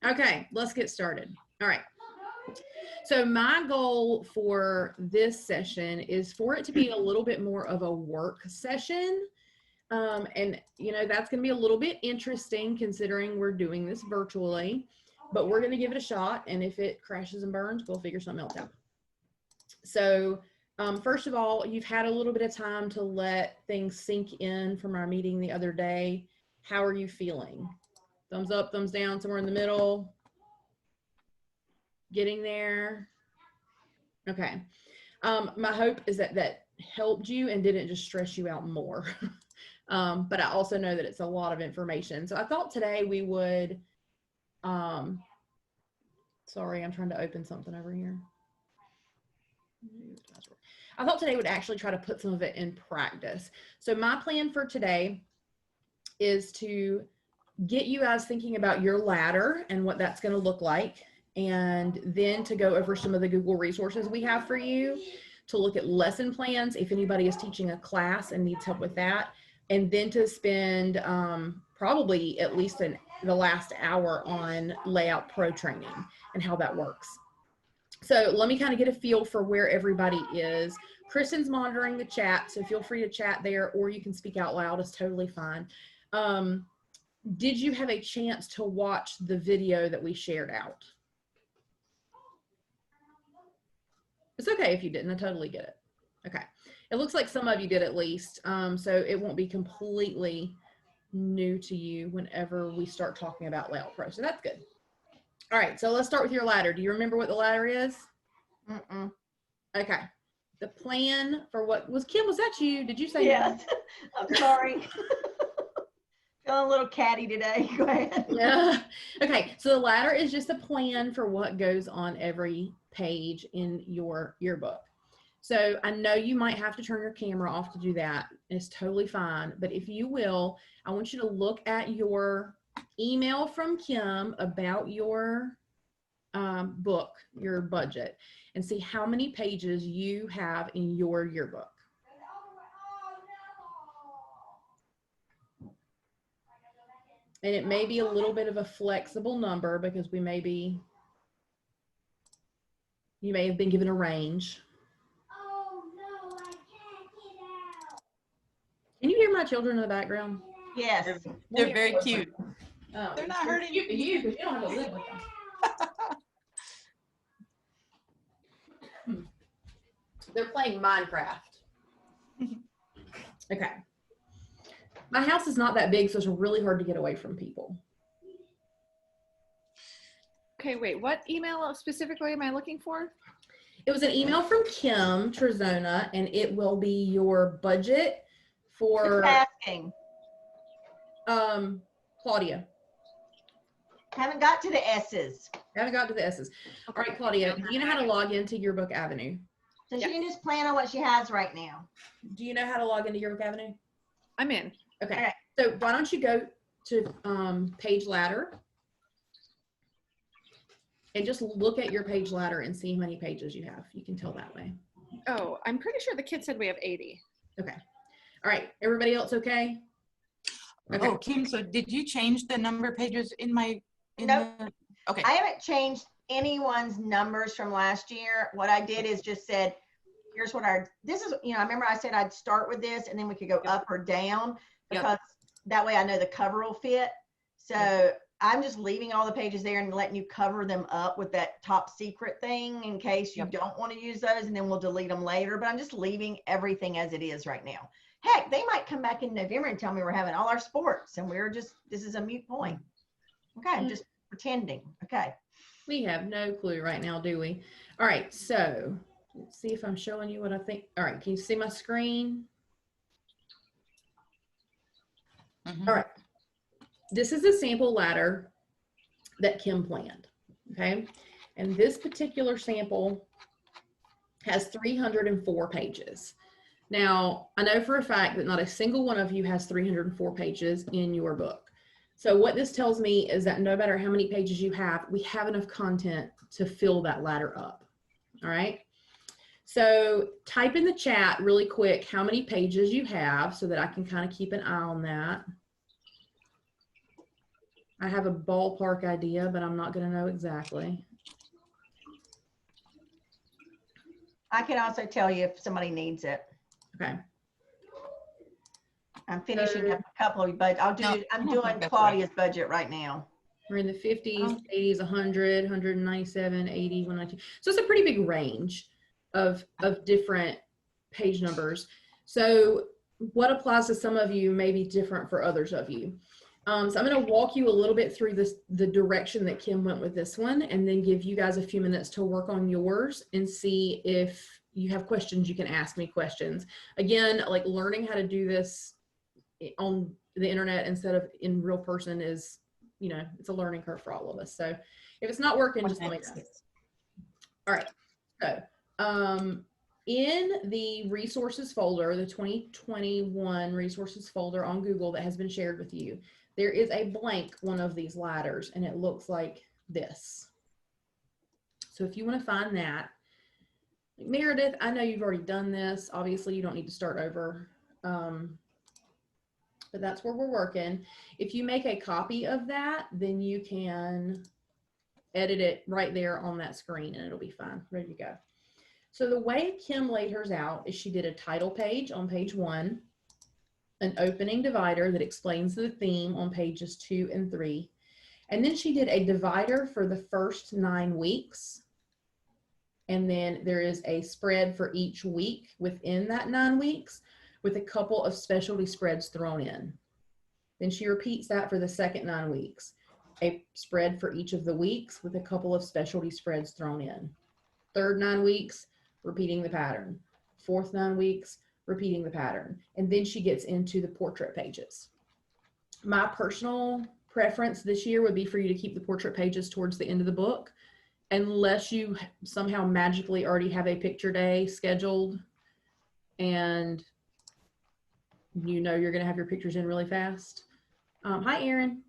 Okay, let's get started. All right. So my goal for this session is for it to be a little bit more of a work session. And you know, that's going to be a little bit interesting considering we're doing this virtually, but we're going to give it a shot. And if it crashes and burns, we'll figure something else out. So first of all, you've had a little bit of time to let things sink in from our meeting the other day. How are you feeling? Thumbs up, thumbs down, somewhere in the middle? Getting there? Okay. My hope is that that helped you and didn't just stress you out more. But I also know that it's a lot of information. So I thought today we would, sorry, I'm trying to open something over here. I thought today would actually try to put some of it in practice. So my plan for today is to get you guys thinking about your ladder and what that's going to look like, and then to go over some of the Google resources we have for you, to look at lesson plans if anybody is teaching a class and needs help with that, and then to spend probably at least the last hour on Layout Pro training and how that works. So let me kind of get a feel for where everybody is. Kristen's monitoring the chat, so feel free to chat there, or you can speak out loud. It's totally fine. Did you have a chance to watch the video that we shared out? It's okay if you didn't. I totally get it. Okay. It looks like some of you did at least, so it won't be completely new to you whenever we start talking about Layout Pro. So that's good. All right, so let's start with your ladder. Do you remember what the ladder is? Mm-mm. Okay. The plan for what was, Kim, was that you? Did you say? Yes. I'm sorry. Feeling a little catty today. Go ahead. Yeah. Okay, so the ladder is just a plan for what goes on every page in your yearbook. So I know you might have to turn your camera off to do that. It's totally fine. But if you will, I want you to look at your email from Kim about your book, your budget, and see how many pages you have in your yearbook. And it may be a little bit of a flexible number because you may have been given a range. Oh no, I can't get out. Can you hear my children in the background? Yes. They're very cute. Oh, They're not hurting cute to you because you don't have to live with them. They're playing Minecraft. Okay. My house is not that big, so it's really hard to get away from people. Okay, wait, what email specifically am I looking for? It was an email from Kim Trezona, and it will be your budget for Just asking. Claudia. Haven't got to the S's. Haven't got to the S's. All right, Claudia, do you know how to log into Yearbook Avenue? So she can just plan on what she has right now. Do you know how to log into Yearbook Avenue? I'm in. Okay. Okay. So why don't you go to page ladder and just look at your page ladder and see how many pages you have. You can tell that way. Oh, I'm pretty sure the kid said we have 80. Okay. All right. Everybody else okay? Okay. Oh, Kim, so did you change the number of pages in my, Nope. Okay. I haven't changed anyone's numbers from last year. What I did is just said, here's what this is, I remember I said I'd start with this and then we could go up or down because that way I know the cover will fit. So I'm just leaving all the pages there and letting you cover them up with that top secret thing in case you don't want to use those, and then we'll delete them later. But I'm just leaving everything as it is right now. Heck, they might come back in November and tell me we're having all our sports and this is a moot point. Okay, I'm just pretending. Okay. We have no clue right now, do we? All right, so let's see if I'm showing you what I think. All right, can you see my screen? Mm-hmm. All right. This is a sample ladder that Kim planned, okay? And this particular sample has 304 pages. Now, I know for a fact that not a single one of you has 304 pages in your book. So what this tells me is that no matter how many pages you have, we have enough content to fill that ladder up, all right? So type in the chat really quick how many pages you have so that I can kind of keep an eye on that. I have a ballpark idea, but I'm not going to know exactly. I can also tell you if somebody needs it. Okay. I'm finishing up a couple of, but I'm No, I don't doing think that's Claudia's budget right now. We're in the 50s, Oh. 80s, 100, 197, 80, 119. So it's a pretty big range of different page numbers. So what applies to some of you may be different for others of you. So I'm going to walk you a little bit through the direction that Kim went with this one, and then give you guys a few minutes to work on yours and see if you have questions. You can ask me questions. Again, like learning how to do this on the internet instead of in real person is, you know, it's a learning curve for all of us. So if it's not working, just let me know. All right. So in the resources folder, the 2021 resources folder on Google that has been shared with you, there is a blank one of these ladders, and it looks like this. So if you want to find that, Meredith, I know you've already done this. Obviously, you don't need to start over. But that's where we're working. If you make a copy of that, then you can edit it right there on that screen and it'll be fine. Ready to go. So the way Kim laid hers out is she did a title page on page 1, an opening divider that explains the theme on pages 2 and 3. And then she did a divider for the first 9 weeks. And then there is a spread for each week within that 9 weeks, with a couple of specialty spreads thrown in. Then she repeats that for the second 9 weeks. A spread for each of the weeks with a couple of specialty spreads thrown in. Third 9 weeks, repeating the pattern. Fourth 9 weeks, repeating the pattern. And then she gets into the portrait pages. My personal preference this year would be for you to keep the portrait pages towards the end of the book, unless you somehow magically already have a picture day scheduled and you know you're going to have your pictures in really fast. Hi, Erin.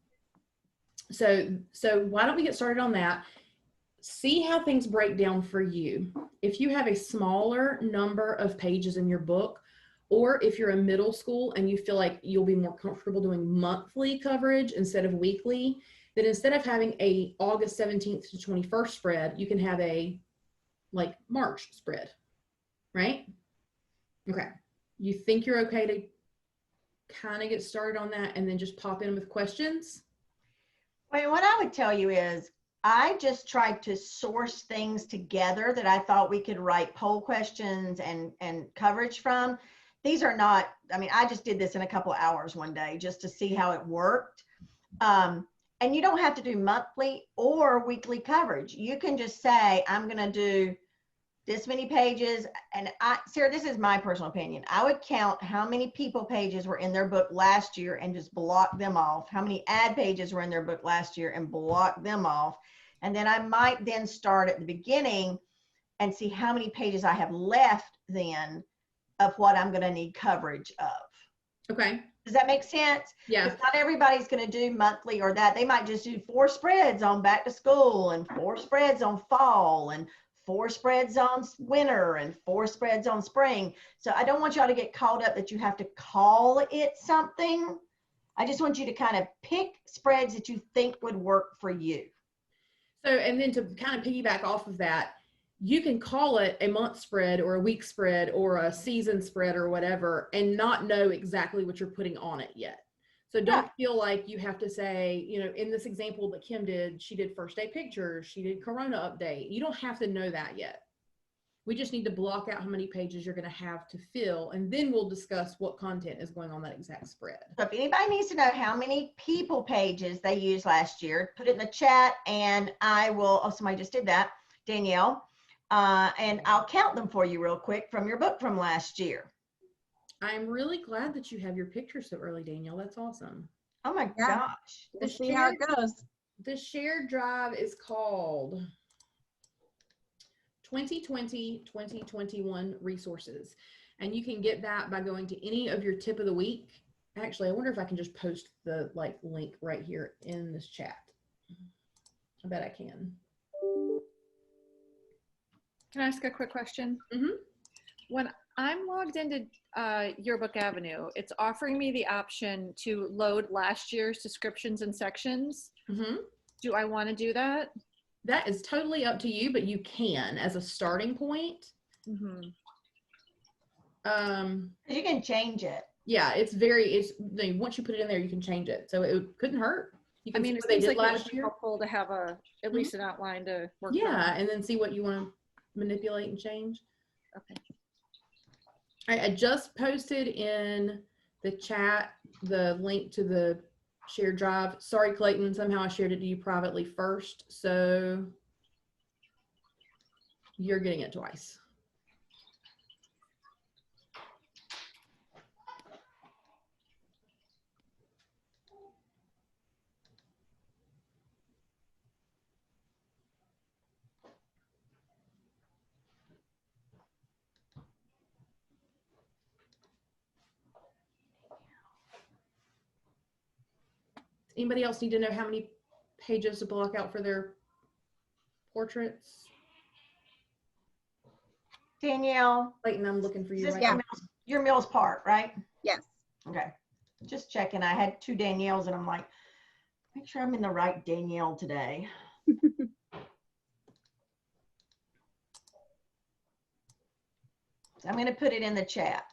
So why don't we get started on that? See how things break down for you. If you have a smaller number of pages in your book, or if you're in middle school and you feel like you'll be more comfortable doing monthly coverage instead of weekly, then instead of having a August 17th to 21st spread, you can have a like March spread, right? Okay. You think you're okay to kind of get started on that and then just pop in with questions? Well, what I would tell you is I just tried to source things together that I thought we could write poll questions and coverage from. These are not, I mean, I just did this in a couple of hours one day just to see how it worked. And you don't have to do monthly or weekly coverage. You can just say, I'm going to do this many pages. And Sarah, this is my personal opinion. I would count how many people pages were in their book last year and just block them off. How many ad pages were in their book last year and block them off. And then I might then start at the beginning and see how many pages I have left then of what I'm going to need coverage of. Okay. Does that make sense? Yeah. Because not everybody's going to do monthly or that. They might just do 4 spreads on back to school and 4 spreads on fall and 4 spreads on winter and 4 spreads on spring. So I don't want y'all to get caught up that you have to call it something. I just want you to kind of pick spreads that you think would work for you. So, and then to kind of piggyback off of that, you can call it a month spread or a week spread or a season spread or whatever and not know exactly what you're putting on it yet. So don't feel like you have to say, you know, in this example that Kim did, she did first day pictures, she did Corona update. You don't have to know that yet. We just need to block out how many pages you're going to have to fill, and then we'll discuss what content is going on that exact spread. So if anybody needs to know how many people pages they used last year, put it in the chat and I will, oh, somebody just did that, Danielle, and I'll count them for you real quick from your book from last year. I'm really glad that you have your picture so early, Danielle. That's awesome. Oh my gosh. We'll see how it goes. The shared drive is called 2020-2021 resources. And you can get that by going to any of your tip of the week. Actually, I wonder if I can just post the link right here in this chat. I bet I can. Can I ask a quick question? Mm-hmm. When I'm logged into Yearbook Avenue. It's offering me the option to load last year's descriptions and sections. Mm-hmm. Do I want to do that? That is totally up to you, but you can as a starting point. Mm-hmm. You can change it. Yeah, once you put it in there, you can change it. So it couldn't hurt. You I can mean, see it what they seems did like it would last be year. helpful to have at least an outline to work Yeah, from. and then see what you want to manipulate and change. Okay. All right, I just posted in the chat the link to the shared drive. Sorry, Clayton, somehow I shared it to you privately first, so you're getting it twice. Anybody else need to know how many pages to block out for their portraits? Danielle, Clayton, I'm looking for is you this right your now. your Mills Park, right? Yes. Okay. Just checking. I had 2 Danielles and I'm like, make sure I'm in the right Danielle today. So I'm going to put it in the chat.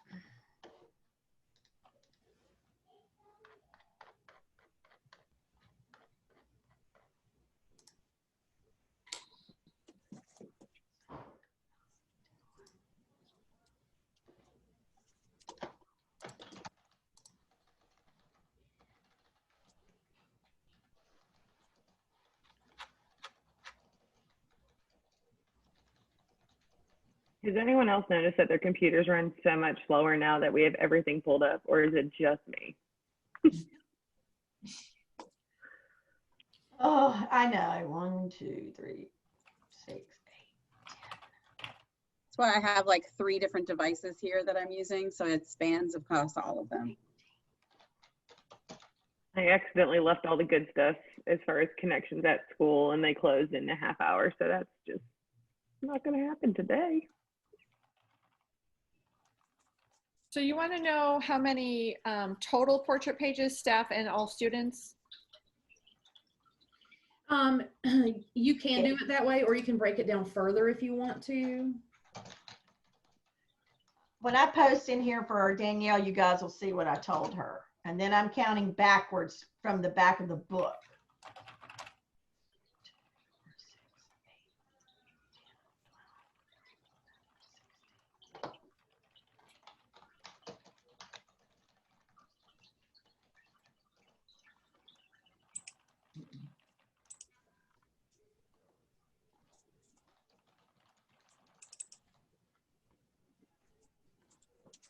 Does anyone else notice that their computers run so much slower now that we have everything pulled up, or is it just me? Oh, I know. 1, 2, 3, 6, 8. That's why I have like 3 different devices here that I'm using, so it spans across all of them. I accidentally left all the good stuff as far as connections at school, and they closed in a half hour, so that's just not going to happen today. So you want to know how many total portrait pages, staff, and all students? You can do it that way, or you can break it down further if you want to. When I post in here for Danielle, you guys will see what I told her. And then I'm counting backwards from the back of the book.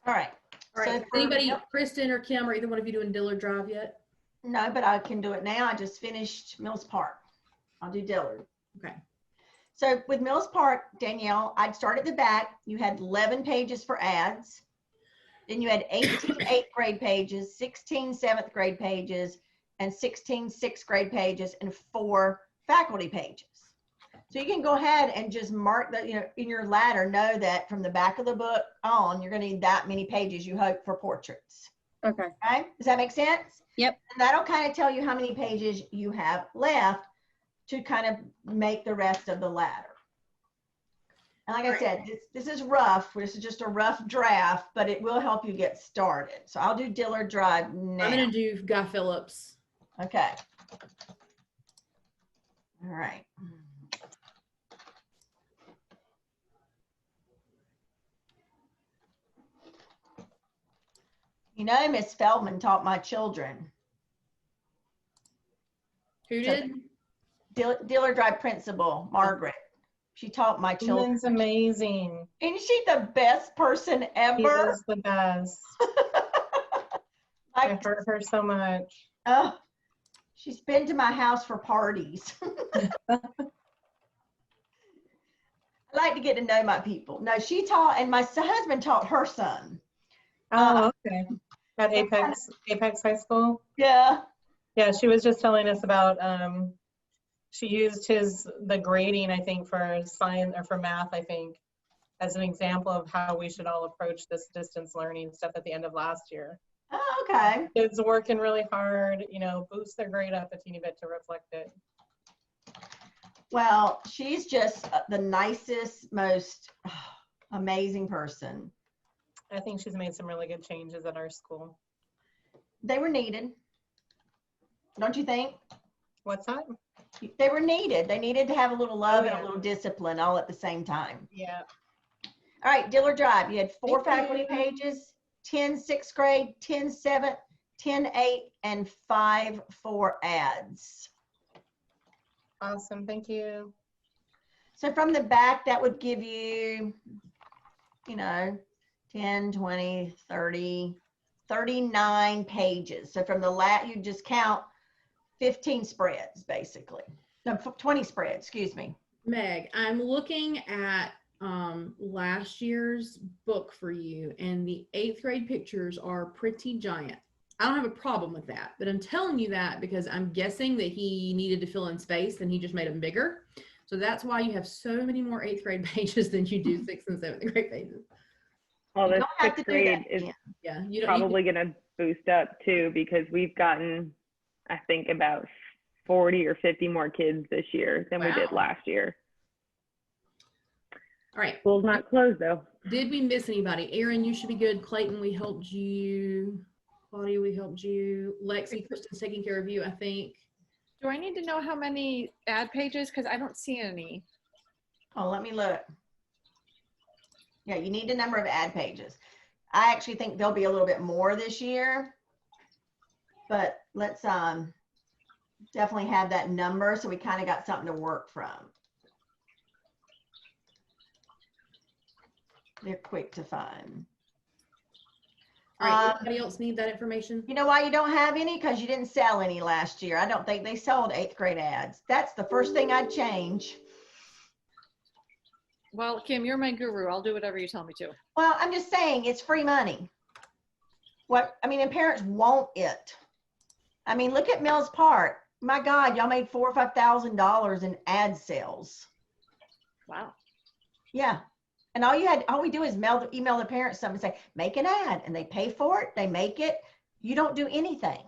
All right. All right. So for Anybody, Mil- Kristen or Kim, or either one of you doing Dillard Drive yet? No, but I can do it now. I just finished Mills Park. I'll do Dillard. Okay. So with Mills Park, Danielle, I'd start at the back. You had 11 pages for ads. Then you had 18 8th grade pages, 16 7th grade pages, and 16 6th grade pages, and 4 faculty pages. So you can go ahead and just mark that, in your ladder, know that from the back of the book on, you're going to need that many pages, you hope, for portraits. Okay. Okay. Does that make sense? Yep. And that'll kind of tell you how many pages you have left to kind of make the rest of the ladder. And like I said, this is rough. This is just a rough draft, but it will help you get started. So I'll do Dillard Drive now. I'm going to do Guy Phillips. Okay. All right. Miss Feldman taught my children. Who did? Dillard Drive principal, Margaret. She taught my children. Lynn's amazing. Isn't she the best person She ever? is the best. I hurt her so much. Oh, she's been to my house for parties. I like to get to know my people. No, she taught, and my husband taught her son. Oh, okay. At Apex High School. Yeah. Yeah, she was just telling us about she used the grading, I think, for science or for math, I think. as an example of how we should all approach this distance learning stuff at the end of last year. Oh, okay. Kids working really hard, boost their grade up a teeny bit to reflect it. Well, she's just the nicest, most amazing person. I think she's made some really good changes at our school. They were needed. Don't you think? What's that? They were needed. They needed to have a little love Oh, and yeah. a little discipline all at the same time. Yeah. All right, Diller Drive, you had 4 Thank faculty you. pages, 10 sixth grade, 10 7th, 10 8, and 5 for ads. Awesome. Thank you. So from the back, that would give you, 10, 20, 30, 39 pages. So from the you just count 15 spreads, basically. No, 20 spreads, excuse me. Meg, I'm looking at last year's book for you, and the 8th grade pictures are pretty giant. I don't have a problem with that, but I'm telling you that because I'm guessing that he needed to fill in space and he just made them bigger. So that's why you have so many more 8th grade pages than you do 6th and 7th grade pages. Well, You the don't have to 6th do grade that. is Yeah. Yeah, you don't probably going to boost up too, because we've gotten, I think, about 40 or 50 more kids this year than we did Wow. last year. All right. School's not closed though. Did we miss anybody? Aaron, you should be good. Clayton, we helped you. Claudia, we helped you. Lexi, Kristen's taking care of you, I think. Do I need to know how many ad pages? Because I don't see any. Oh, let me look. Yeah, you need a number of ad pages. I actually think there'll be a little bit more this year, but let's definitely have that number so we kind of got something to work from. They're quick to find. All right, anybody else need that information? You know why you don't have any? Because you didn't sell any last year. I don't think they sold 8th grade ads. That's the first thing I'd change. Well, Kim, you're my guru. I'll do whatever you tell me to. Well, I'm just saying it's free money. And parents want it. I mean, look at Mills Park. My God, y'all made $4,000 or $5,000 in ad sales. Wow. Yeah. And all we do is email the parents something and say, make an ad, and they pay for it. They make it. You don't do anything.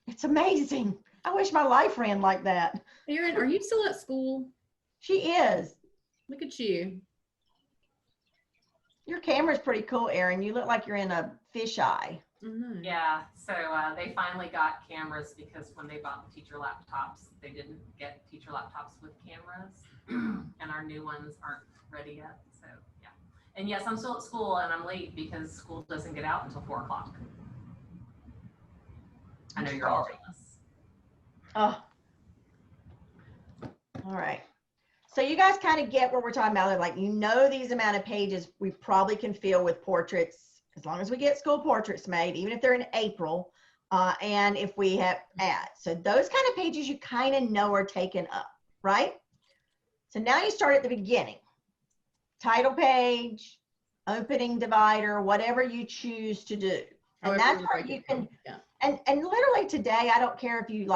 It's amazing. I wish my life ran like that. Aaron, are you still at school? She is. Look at you. Your camera's pretty cool, Erin. You look like you're in a fisheye. Mhm. Yeah, so they finally got cameras because when they bought the teacher laptops, they didn't get teacher laptops with cameras, and our new ones aren't ready yet. So yeah, and yes, I'm still at school and I'm late because school doesn't get out until 4 o'clock. I know you're all jealous. Oh. All right. So you guys kind of get what we're talking about. Like, these amount of pages we probably can fill with portraits, as long as we get school portraits made, even if they're in April, and if we have ads. So those kind of pages you kind of know are taken up, right? So now you start at the beginning. Title page, opening divider, whatever you choose to do. And However that's you where break you it can, down. Yeah. and literally today, I don't care if you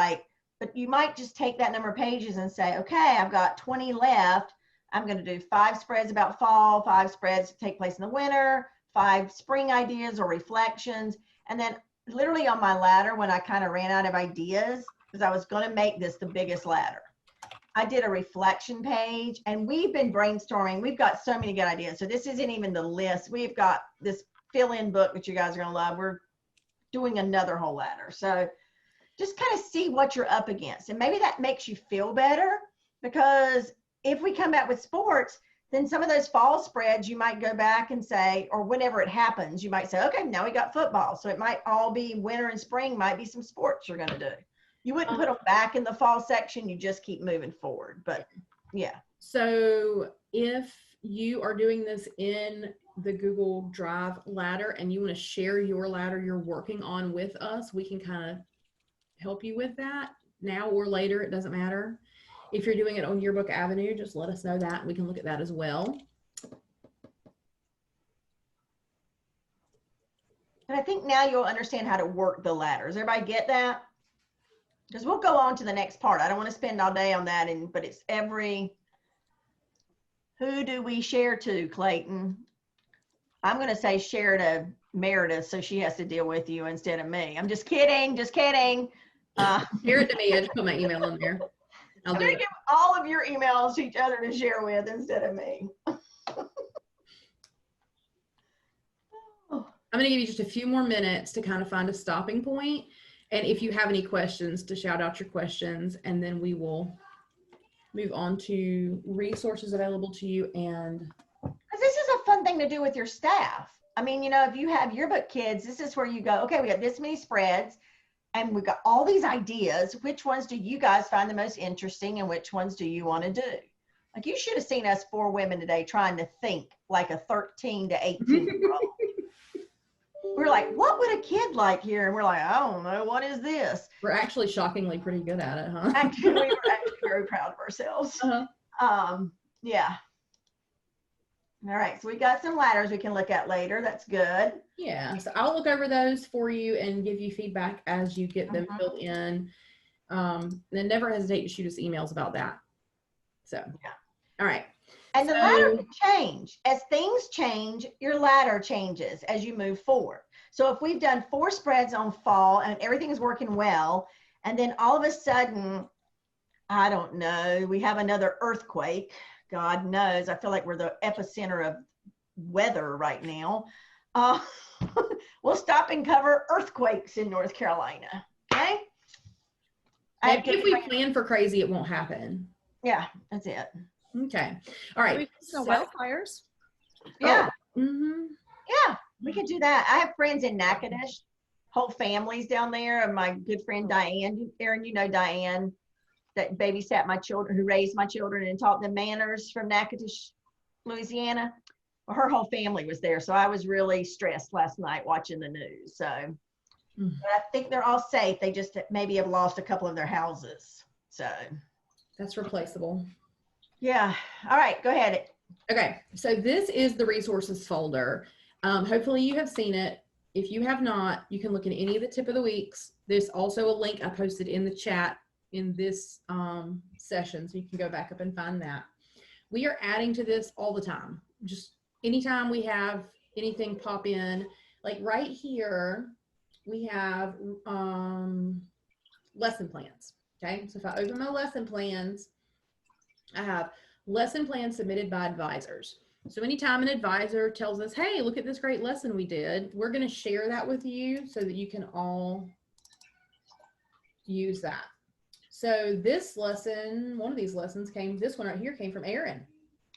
but you might just take that number of pages and say, okay, I've got 20 left. I'm going to do 5 spreads about fall, 5 spreads to take place in the winter, 5 spring ideas or reflections. And then literally on my ladder, when I kind of ran out of ideas, because I was going to make this the biggest ladder, I did a reflection page, and we've been brainstorming. We've got so many good ideas. So this isn't even the list. We've got this fill-in book that you guys are going to love. We're doing another whole ladder. So just kind of see what you're up against. And maybe that makes you feel better, because if we come back with sports, then some of those fall spreads, you might go back and say, or whenever it happens, you might say, okay, now we got football. So it might all be winter and spring, might be some sports you're going to do. You wouldn't put them back in the fall section. You just keep moving forward. But yeah. So if you are doing this in the Google Drive ladder and you want to share your ladder you're working on with us, we can kind of help you with that now or later. It doesn't matter. If you're doing it on Yearbook Avenue, just let us know that, and we can look at that as well. And I think now you'll understand how to work the ladder. Does everybody get that? Because we'll go on to the next part. I don't want to spend all day on that, but it's every Who do we share to, Clayton? I'm going to say share to Meredith so she has to deal with you instead of me. I'm just kidding. Just kidding. Share it to me. I just put my email in there. I'll I'm do going it. to give all of your emails to each other to share with instead of me. I'm going to give you just a few more minutes to kind of find a stopping point. And if you have any questions, to shout out your questions, and then we will move on to resources available to you. And Because this is a fun thing to do with your staff. I mean, you know, if you have yearbook kids, this is where you go, okay, we got this many spreads and we've got all these ideas. Which ones do you guys find the most interesting and which ones do you want to do? Like, you should have seen us 4 women today trying to think like a 13 to 18-year-old. We're like, what would a kid like here? And we're like, I don't know. What is this? we're actually shockingly pretty good at it, huh? Actually, we were actually very proud of ourselves. Uh-huh. Yeah. All right. So we got some ladders we can look at later. That's good. Yeah, so I'll look over those for you and give you feedback as you get them filled in. Then never hesitate to shoot us emails about that. So, Yeah. All right. And the So- ladder can change. As things change, your ladder changes as you move forward. So if we've done 4 spreads on fall and everything is working well, and then all of a sudden, I don't know, we have another earthquake. God knows, I feel like we're the epicenter of weather right now. We'll stop and cover earthquakes in North Carolina. Okay. Maybe if we plan for crazy, it won't happen. Yeah, that's it. Okay. All right. No wildfires. Yeah. Mm-hmm. Yeah, we could do that. I have friends in Natchitoches, whole families down there. And my good friend Diane, Erin, you know Diane, that babysat my children, who raised my children and taught them manners from Natchitoches, Louisiana. Well, her whole family was there, so I was really stressed last night watching the news. So, but I think they're all safe. They just maybe have lost a couple of their houses. So That's replaceable. yeah. All right, go ahead. Okay, so this is the resources folder. Hopefully you have seen it. If you have not, you can look at any of the tip of the weeks. There's also a link I posted in the chat in this session, so you can go back up and find that. We are adding to this all the time. Just anytime we have anything pop in, like right here, we have lesson plans. Okay, so if I open my lesson plans, I have lesson plans submitted by advisors. So anytime an advisor tells us, hey, look at this great lesson we did, we're going to share that with you so that you can all use that. So this lesson, one of these lessons came, this one right here came from Erin.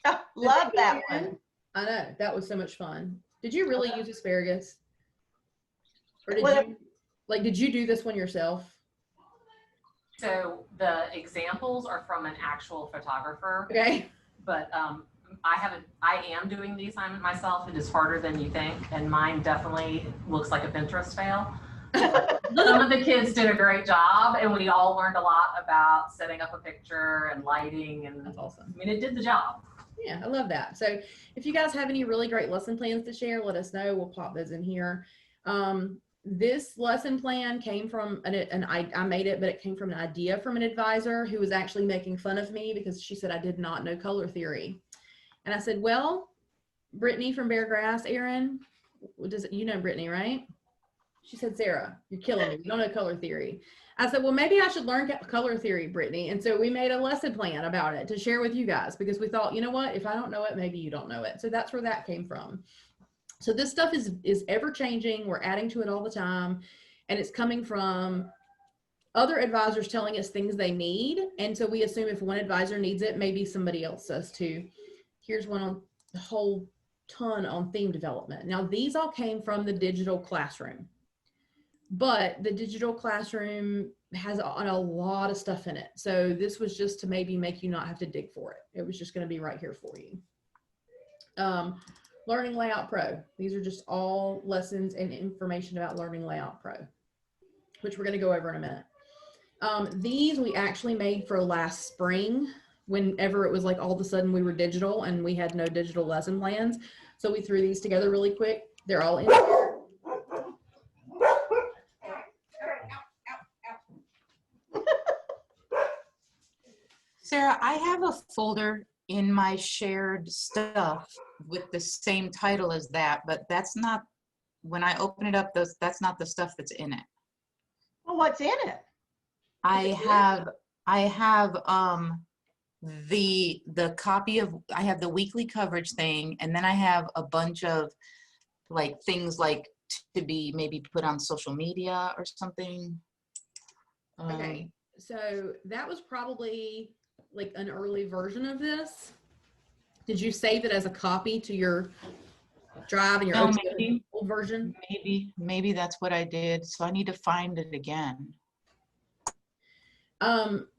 Oh, love that one. I know, that was so much fun. Did you really use asparagus? Or did Well, did you do this one yourself? So the examples are from an actual photographer, Okay. but I am doing the assignment myself. It is harder than you think, and mine definitely looks like a Pinterest fail. Some of the kids did a great job, and we all learned a lot about setting up a picture and lighting, and That's awesome. I mean, it did the job. Yeah, I love that. So if you guys have any really great lesson plans to share, let us know. We'll pop those in here. This lesson plan came from I made it, but it came from an idea from an advisor who was actually making fun of me because she said I did not know color theory. And I said, well, Brittany from Beargrass, Erin, you know Brittany, right? She said, Sarah, you're killing me. You don't know color theory. I said, well, maybe I should learn color theory, Brittany. And so we made a lesson plan about it to share with you guys because we thought, you know what, if I don't know it, maybe you don't know it. So that's where that came from. So this stuff is ever changing. We're adding to it all the time. And it's coming from other advisors telling us things they need. And so we assume if one advisor needs it, maybe somebody else does too. Here's one on a whole ton on theme development. Now these all came from the digital classroom. But the digital classroom has a lot of stuff in it. So this was just to maybe make you not have to dig for it. It was just going to be right here for you. Learning Layout Pro. These are just all lessons and information about Learning Layout Pro, which we're going to go over in a minute. These we actually made for last spring, whenever it was like all of a sudden we were digital and we had no digital lesson plans. So we threw these together really quick. They're all in here. Sarah, I have a folder in my shared stuff with the same title as that, but that's not, when I open it up, that's not the stuff that's in it. Well, what's in it? I have the copy of, I have the weekly coverage thing, and then I have a bunch of like things like to be maybe put on social media or something. Okay, so that was probably like an early version of this. Did you save it as a copy to your drive and your No, old version? Maybe that's what I did. So I need to find it again.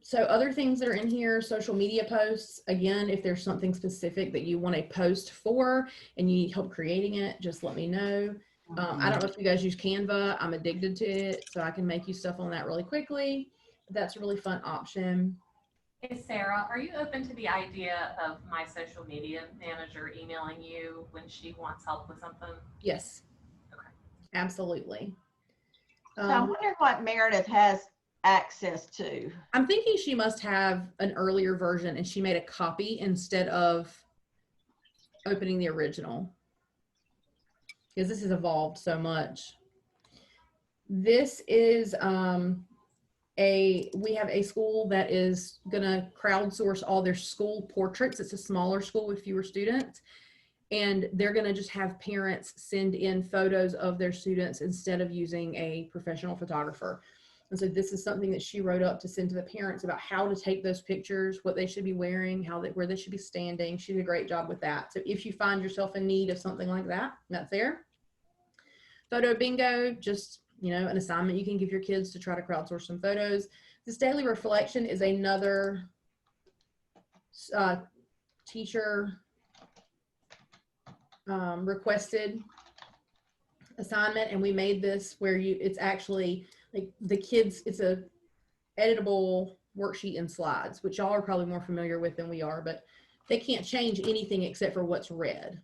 So other things that are in here, social media posts, again, if there's something specific that you want a post for and you need help creating it, just let me know. I don't know if you guys use Canva. I'm addicted to it, so I can make you stuff on that really quickly. That's a really fun option. Hey, Sarah, are you open to the idea of my social media manager emailing you when she wants help with something? Yes. Okay. Absolutely. So I wonder what Meredith has access to. I'm thinking she must have an earlier version and she made a copy instead of opening the original, because this has evolved so much. This is we have a school that is gonna crowdsource all their school portraits. It's a smaller school with fewer students, and they're gonna just have parents send in photos of their students instead of using a professional photographer. And so this is something that she wrote up to send to the parents about how to take those pictures, what they should be wearing, where they should be standing. She did a great job with that. So if you find yourself in need of something like that, that's there. Photo bingo, just, you know, an assignment you can give your kids to try to crowdsource some photos. This daily reflection is another teacher requested assignment, and we made this where it's actually like the kids, it's a editable worksheet and slides, which y'all are probably more familiar with than we are, but they can't change anything except for what's read.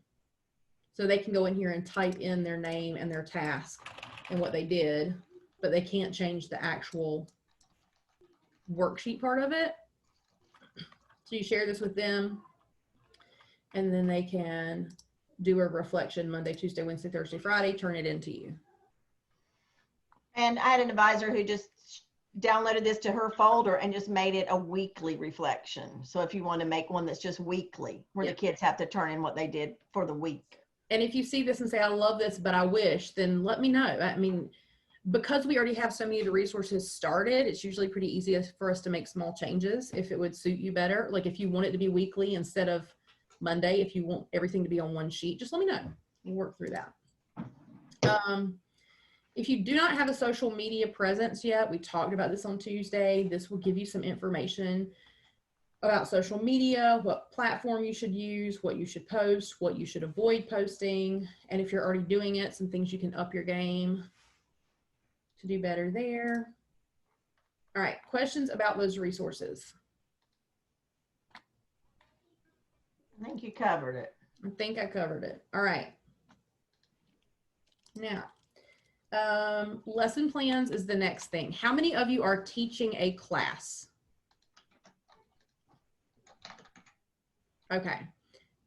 So they can go in here and type in their name and their task and what they did, but they can't change the actual worksheet part of it. So you share this with them, and then they can do a reflection Monday, Tuesday, Wednesday, Thursday, Friday, turn it into you. And I had an advisor who just downloaded this to her folder and just made it a weekly reflection. So if you want to make one that's just weekly, where the kids have to turn in what they did for the week. And if you see this and say, I love this, but I wish, then let me know. I mean, because we already have so many of the resources started, it's usually pretty easy for us to make small changes if it would suit you better. Like if you want it to be weekly instead of Monday, if you want everything to be on one sheet, just let me know. We'll work through that. If you do not have a social media presence yet, we talked about this on Tuesday. This will give you some information about social media, what platform you should use, what you should post, what you should avoid posting. And if you're already doing it, some things you can up your game to do better there. All right, questions about those resources? I think you covered it. I think I covered it. All right. Now, lesson plans is the next thing. How many of you are teaching a class? Okay.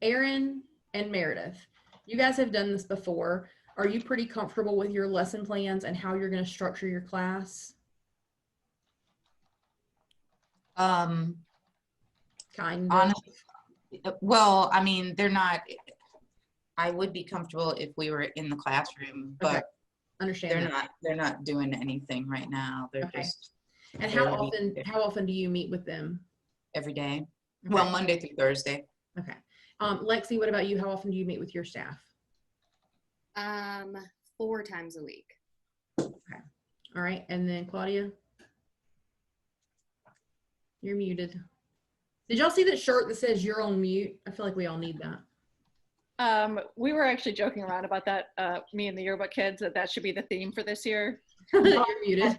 Erin and Meredith, you guys have done this before. Are you pretty comfortable with your lesson plans and how you're going to structure your class? Kind of. Honestly, well, I mean, they're not, I would be comfortable if we were in the classroom, but Okay. Understand they're not doing anything right now. They're Okay. just. And how often do you meet with them? Every day. Okay. Well, Monday through Thursday. Okay. Lexi, what about you? How often do you meet with your staff? 4 times a week. Okay. All right. And then Claudia? You're muted. Did y'all see that shirt that says you're on mute? I feel like we all need that. We were actually joking around about that, me and the yearbook kids, that should be the theme for this year. You're muted.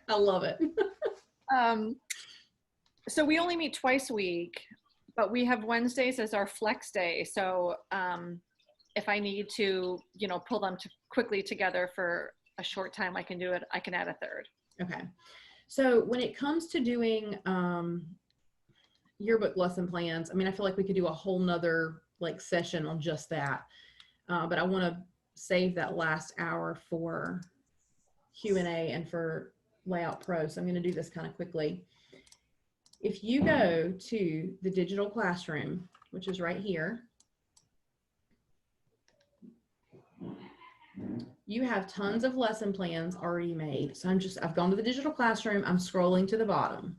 I love it. So we only meet twice a week, but we have Wednesdays as our flex day. So if I need to, you know, pull them quickly together for a short time, I can do it. I can add a third. Okay. So when it comes to doing yearbook lesson plans. I mean, I feel like we could do a whole nother like session on just that. But I want to save that last hour for Q&A and for Layout Pro. So I'm going to do this kind of quickly. If you go to the digital classroom, which is right here, you have tons of lesson plans already made. So I've gone to the digital classroom, I'm scrolling to the bottom,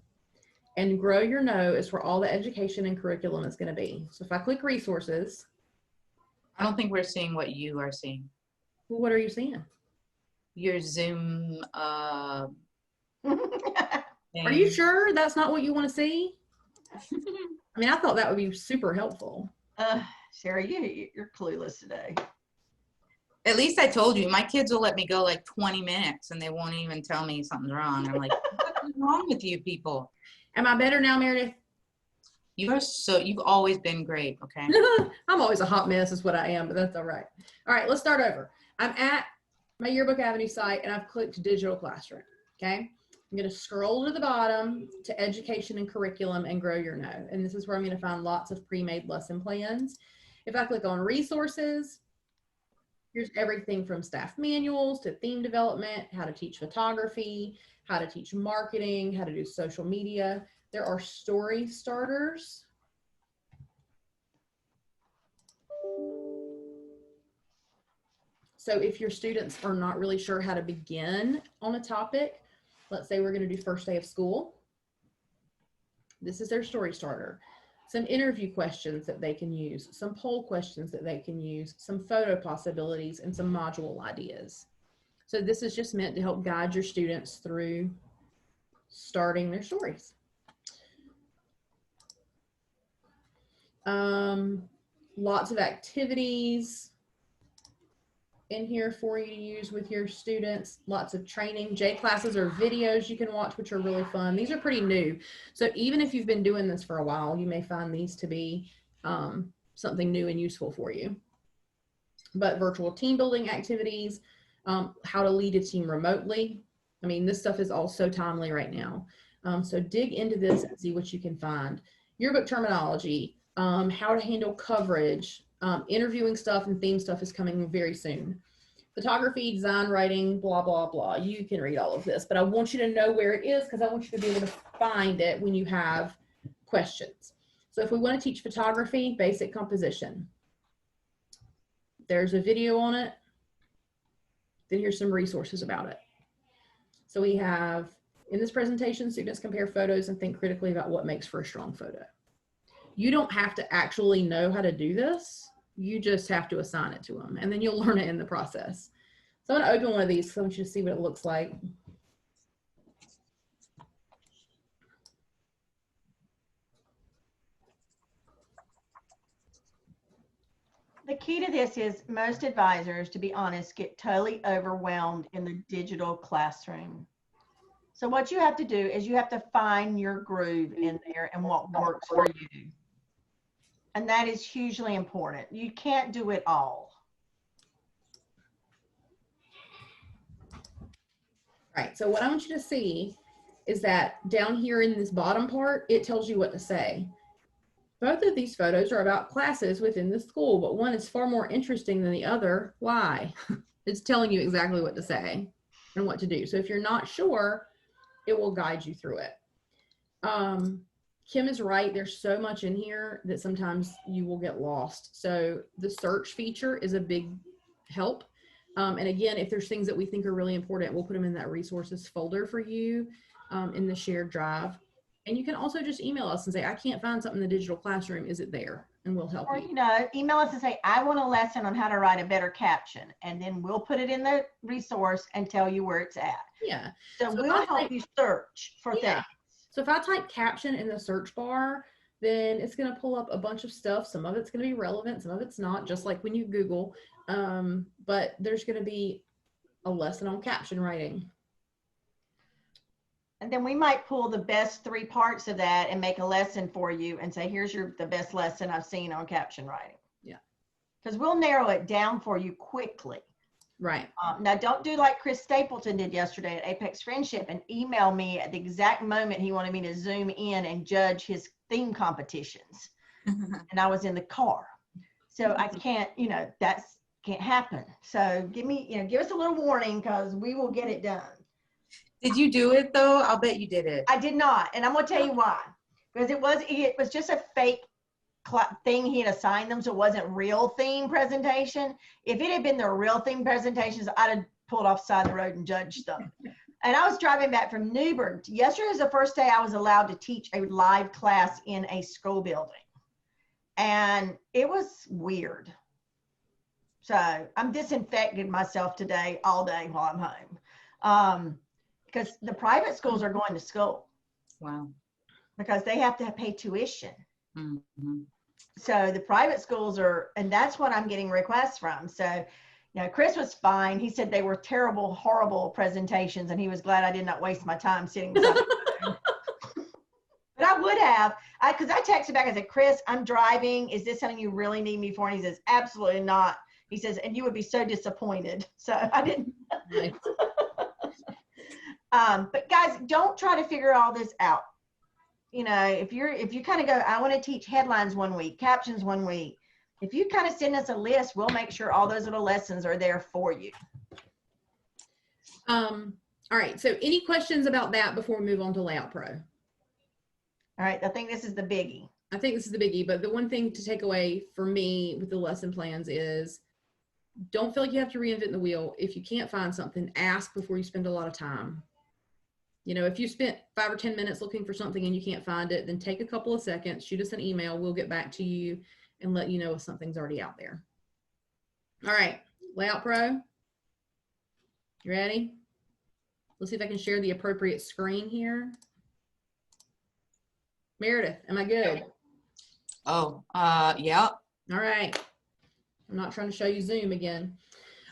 and Grow Your Know is where all the education and curriculum is going to be. So if I click resources. I don't think we're seeing what you are seeing. Well, what are you seeing? Your Zoom, Are you sure that's not what you want to see? I mean, I thought that would be super helpful. Sarah, you're clueless today. At least I told you, my kids will let me go like 20 minutes and they won't even tell me something's wrong. I'm like, what's wrong with you people? Am I better now, Meredith? You've always been great, okay? I'm always a hot mess is what I am, but that's all right. All right, let's start over. I'm at my Yearbook Avenue site and I've clicked Digital Classroom, okay? I'm going to scroll to the bottom to Education and Curriculum and Grow Your Know. And this is where I'm going to find lots of pre-made lesson plans. If I click on Resources, here's everything from staff manuals to theme development, how to teach photography, how to teach marketing, how to do social media. There are story starters. So if your students are not really sure how to begin on a topic, let's say we're going to do first day of school. This is their story starter. Some interview questions that they can use, some poll questions that they can use, some photo possibilities, and some module ideas. So this is just meant to help guide your students through starting their stories. Lots of activities in here for you to use with your students. Lots of training. J classes or videos you can watch, which are really fun. These are pretty new. So even if you've been doing this for a while, you may find these to be something new and useful for you. But virtual team building activities, how to lead a team remotely. I mean, this stuff is all so timely right now. So dig into this and see what you can find. Yearbook terminology, how to handle coverage, interviewing stuff and theme stuff is coming very soon. Photography, design, writing, blah, blah, blah. You can read all of this, but I want you to know where it is because I want you to be able to find it when you have questions. So if we want to teach photography, basic composition, there's a video on it. Then here's some resources about it. So we have, in this presentation, students compare photos and think critically about what makes for a strong photo. You don't have to actually know how to do this. You just have to assign it to them, and then you'll learn it in the process. So I'm going to open one of these so I want you to see what it looks like. The key to this is most advisors, to be honest, get totally overwhelmed in the digital classroom. So what you have to do is you have to find your groove in there and what works for you. And that is hugely important. You can't do it all. Right, so what I want you to see is that down here in this bottom part, it tells you what to say. Both of these photos are about classes within the school, but one is far more interesting than the other. Why? It's telling you exactly what to say and what to do. So if you're not sure, it will guide you through it. Kim is right. There's so much in here that sometimes you will get lost. So the search feature is a big help. And again, if there's things that we think are really important, we'll put them in that resources folder for you in the shared drive. And you can also just email us and say, I can't find something in the digital classroom. Is it there? And we'll help Or, you. you know, email us and say, I want a lesson on how to write a better caption. And then we'll put it in the resource and tell you where it's at. Yeah. So we'll help you search for things. So if I type caption in the search bar, then it's going to pull up a bunch of stuff. Some of it's going to be relevant. Some of it's not, just like when you Google. But there's going to be a lesson on caption writing. And then we might pull the best 3 parts of that and make a lesson for you and say, here's the best lesson I've seen on caption writing. Yeah. Because we'll narrow it down for you quickly. Right. Now, don't do like Chris Stapleton did yesterday at Apex Friendship and email me at the exact moment he wanted me to zoom in and judge his theme competitions. And I was in the car. So I can't, that's can't happen. So give us a little warning because we will get it done. Did you do it though? I'll bet you did it. I did not. And I'm going to tell you why. Because it was just a fake thing he had assigned them, so it wasn't real theme presentation. If it had been the real theme presentations, I'd have pulled off the side of the road and judged them. And I was driving back from Newbern. Yesterday was the first day I was allowed to teach a live class in a school building. And it was weird. So I'm disinfecting myself today all day while I'm home. Because the private schools are going to school. Wow. Because they have to pay tuition. Mm-hmm. So the private schools and that's what I'm getting requests from. So, Chris was fine. He said they were terrible, horrible presentations, and he was glad I did not waste my time sitting beside the phone. But I would have, because I texted back, I said, Chris, I'm driving. Is this something you really need me for? And he says, absolutely not. He says, and you would be so disappointed. So I didn't. Right. But guys, don't try to figure all this out. If you kind of go, I want to teach headlines one week, captions one week. If you kind of send us a list, we'll make sure all those little lessons are there for you. All right. So any questions about that before we move on to Layout Pro? All right. I think this is the biggie. I think this is the biggie, but the one thing to take away for me with the lesson plans is don't feel like you have to reinvent the wheel. If you can't find something, ask before you spend a lot of time. If you spent 5 or 10 minutes looking for something and you can't find it, then take a couple of seconds, shoot us an email. We'll get back to you and let you know if something's already out there. All right, Layout Pro. You ready? Let's see if I can share the appropriate screen here. Meredith, am I good? Oh, yeah. All right. I'm not trying to show you Zoom again.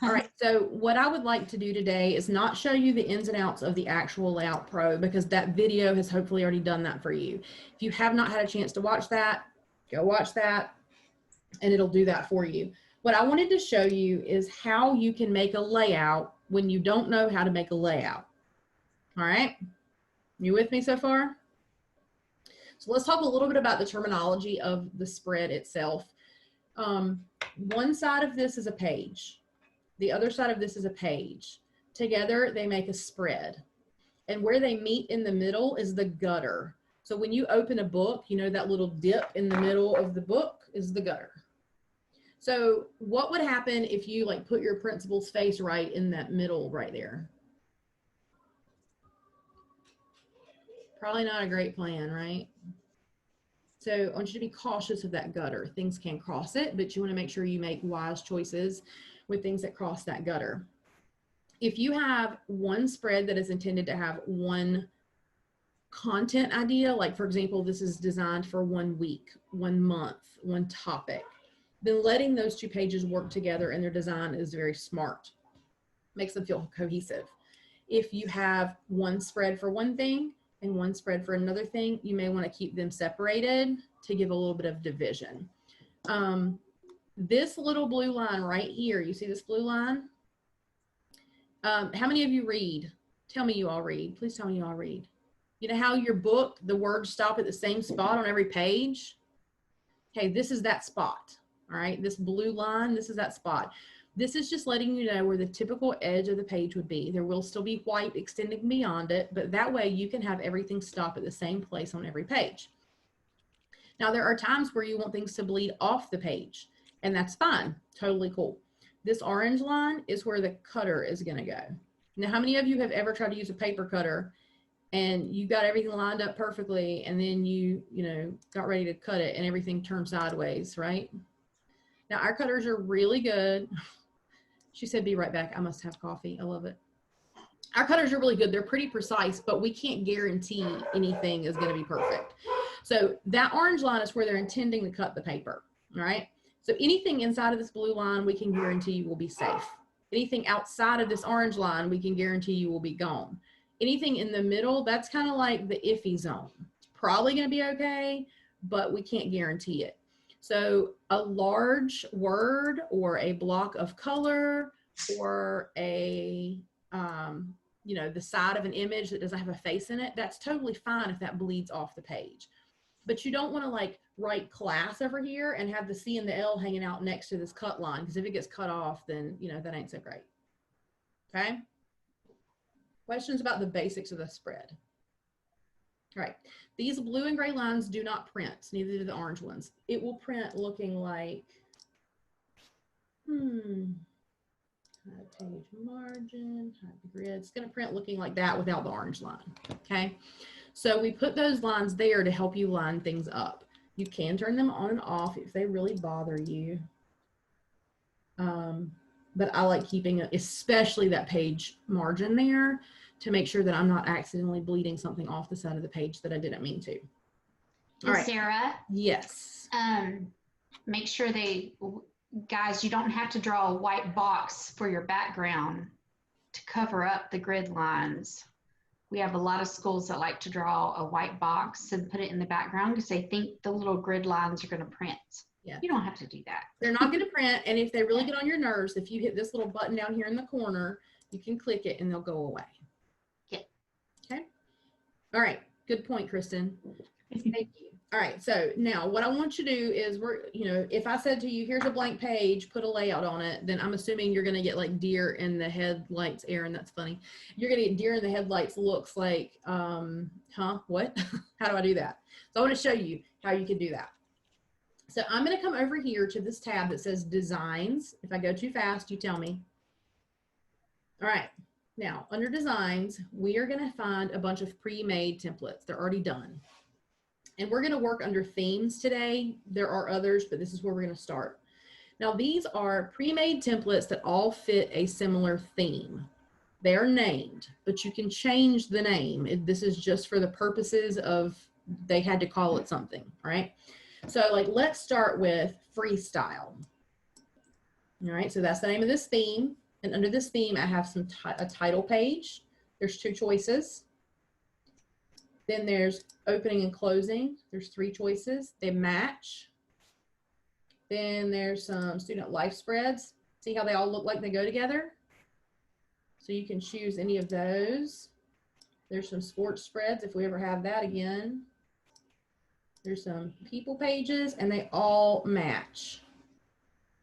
All right, so what I would like to do today is not show you the ins and outs of the actual Layout Pro because that video has hopefully already done that for you. If you have not had a chance to watch that, go watch that and it'll do that for you. What I wanted to show you is how you can make a layout when you don't know how to make a layout. All right, you with me so far? So let's talk a little bit about the terminology of the spread itself. One side of this is a page. The other side of this is a page. Together, they make a spread. And where they meet in the middle is the gutter. So when you open a book, that little dip in the middle of the book is the gutter. So what would happen if you put your principal's face right in that middle right there? Probably not a great plan, right? So I want you to be cautious of that gutter. Things can cross it, but you want to make sure you make wise choices with things that cross that gutter. If you have one spread that is intended to have one content idea, like for example, this is designed for 1 week, 1 month, one topic, then letting those 2 pages work together in their design is very smart. Makes them feel cohesive. If you have one spread for one thing and one spread for another thing, you may want to keep them separated to give a little bit of division. This little blue line right here, you see this blue line? How many of you read? Tell me you all read. Please tell me you all read. You know how your book, the words stop at the same spot on every page? Okay, this is that spot. All right, this blue line, this is that spot. This is just letting you know where the typical edge of the page would be. There will still be white extending beyond it, but that way you can have everything stop at the same place on every page. Now, there are times where you want things to bleed off the page. And that's fine, totally cool. This orange line is where the cutter is gonna go. Now, how many of you have ever tried to use a paper cutter and you got everything lined up perfectly and then you got ready to cut it and everything turned sideways, right? Now, our cutters are really good. She said, be right back. I must have coffee. I love it. Our cutters are really good. They're pretty precise, but we can't guarantee anything is gonna be perfect. So that orange line is where they're intending to cut the paper, all right? So anything inside of this blue line, we can guarantee you will be safe. Anything outside of this orange line, we can guarantee you will be gone. Anything in the middle, that's kind of like the iffy zone. It's probably going to be okay, but we can't guarantee it. So a large word or a block of color or a, you know, the side of an image that doesn't have a face in it, that's totally fine if that bleeds off the page. But you don't want to like write class over here and have the C and the L hanging out next to this cut line, because if it gets cut off, then, you know, that ain't so great. Okay. Questions about the basics of the spread. All right. These blue and gray lines do not print. Neither do the orange ones. It will print looking like, hide page margin, hide the grid. It's going to print looking like that without the orange line. Okay. So we put those lines there to help you line things up. You can turn them on and off if they really bother you. But I like keeping it, especially that page margin there, to make sure that I'm not accidentally bleeding something off the side of the page that I didn't mean to. All right. Sarah, Yes. make sure guys, you don't have to draw a white box for your background to cover up the grid lines. We have a lot of schools that like to draw a white box and put it in the background because they think the little grid lines are going to print. Yeah. You don't have to do that. They're not going to print. And if they really get on your nerves, if you hit this little button down here in the corner, you can click it and they'll go away. Yeah. Okay. All right. Good point, Kristen. Thank you. All right. So now what I want you to do is if I said to you, here's a blank page, put a layout on it, then I'm assuming you're going to get like deer in the headlights. Aaron, that's funny. You're going to get deer in the headlights looks like, what? How do I do that? So I want to show you how you can do that. So I'm going to come over here to this tab that says designs. If I go too fast, you tell me. All right. Now under designs, we are going to find a bunch of pre-made templates. They're already done. And we're going to work under themes today. There are others, but this is where we're going to start. Now, these are pre-made templates that all fit a similar theme. They are named, but you can change the name. This is just for the purposes of they had to call it something, all right? So, like, let's start with freestyle. All right, so that's the name of this theme. And under this theme, I have a title page. There's 2 choices. Then there's opening and closing. There's 3 choices. They match. Then there's some student life spreads. See how they all look like they go together? So you can choose any of those. There's some sports spreads if we ever have that again. There's some people pages and they all match.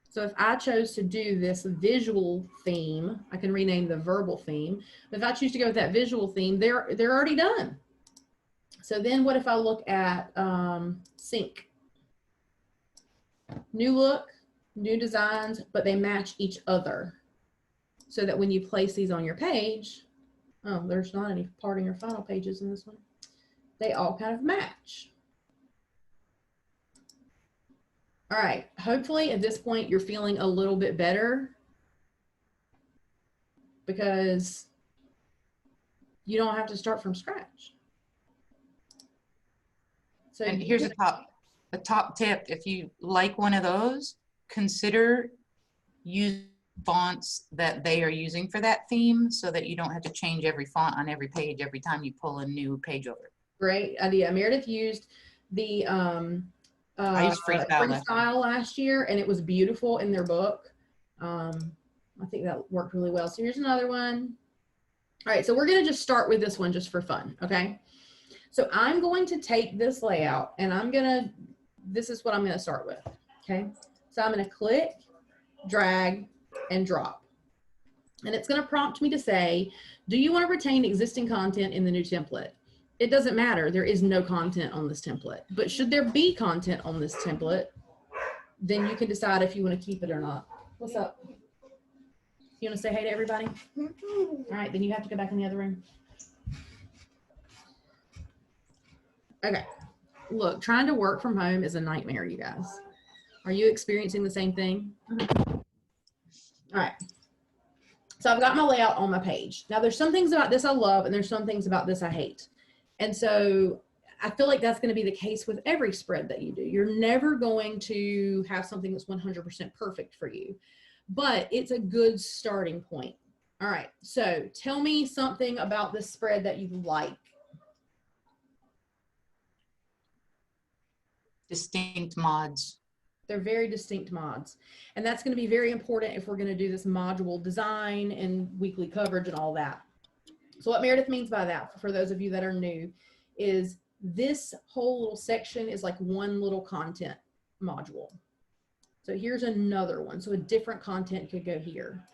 So if I chose to do this visual theme, I can rename the verbal theme. But if I choose to go with that visual theme, they're already done. So then what if I look at sync? New look, new designs, but they match each other. So that when you place these on your page, oh, there's not any parting or final pages in this one. They all kind of match. All right, hopefully at this point you're feeling a little bit better because you don't have to start from scratch. So And here's a top tip. If you like one of those, consider using fonts that they are using for that theme so that you don't have to change every font on every page every time you pull a new page over. Great idea. Meredith used the I used freestyle last year and it was beautiful in their book. I think that worked really well. So here's another one. All right, so we're going to just start with this one just for fun, okay? So I'm going to take this layout and this is what I'm going to start with, okay? So I'm going to click, drag, and drop. And it's going to prompt me to say, do you want to retain existing content in the new template? It doesn't matter. There is no content on this template. But should there be content on this template, then you can decide if you want to keep it or not. What's up? You want to say hey to everybody? All right, then you have to go back in the other room. Okay, look, trying to work from home is a nightmare, you guys. Are you experiencing the same thing? All right, so I've got my layout on my page. Now there's some things about this I love and there's some things about this I hate. And so I feel like that's gonna be the case with every spread that you do. You're never going to have something that's 100% perfect for you, but it's a good starting point. All right, so tell me something about this spread that you like. Distinct mods. They're very distinct mods. And that's going to be very important if we're going to do this module design and weekly coverage and all that. So what Meredith means by that, for those of you that are new, is this whole little section is like one little content module. So here's another one. So a different content could go here.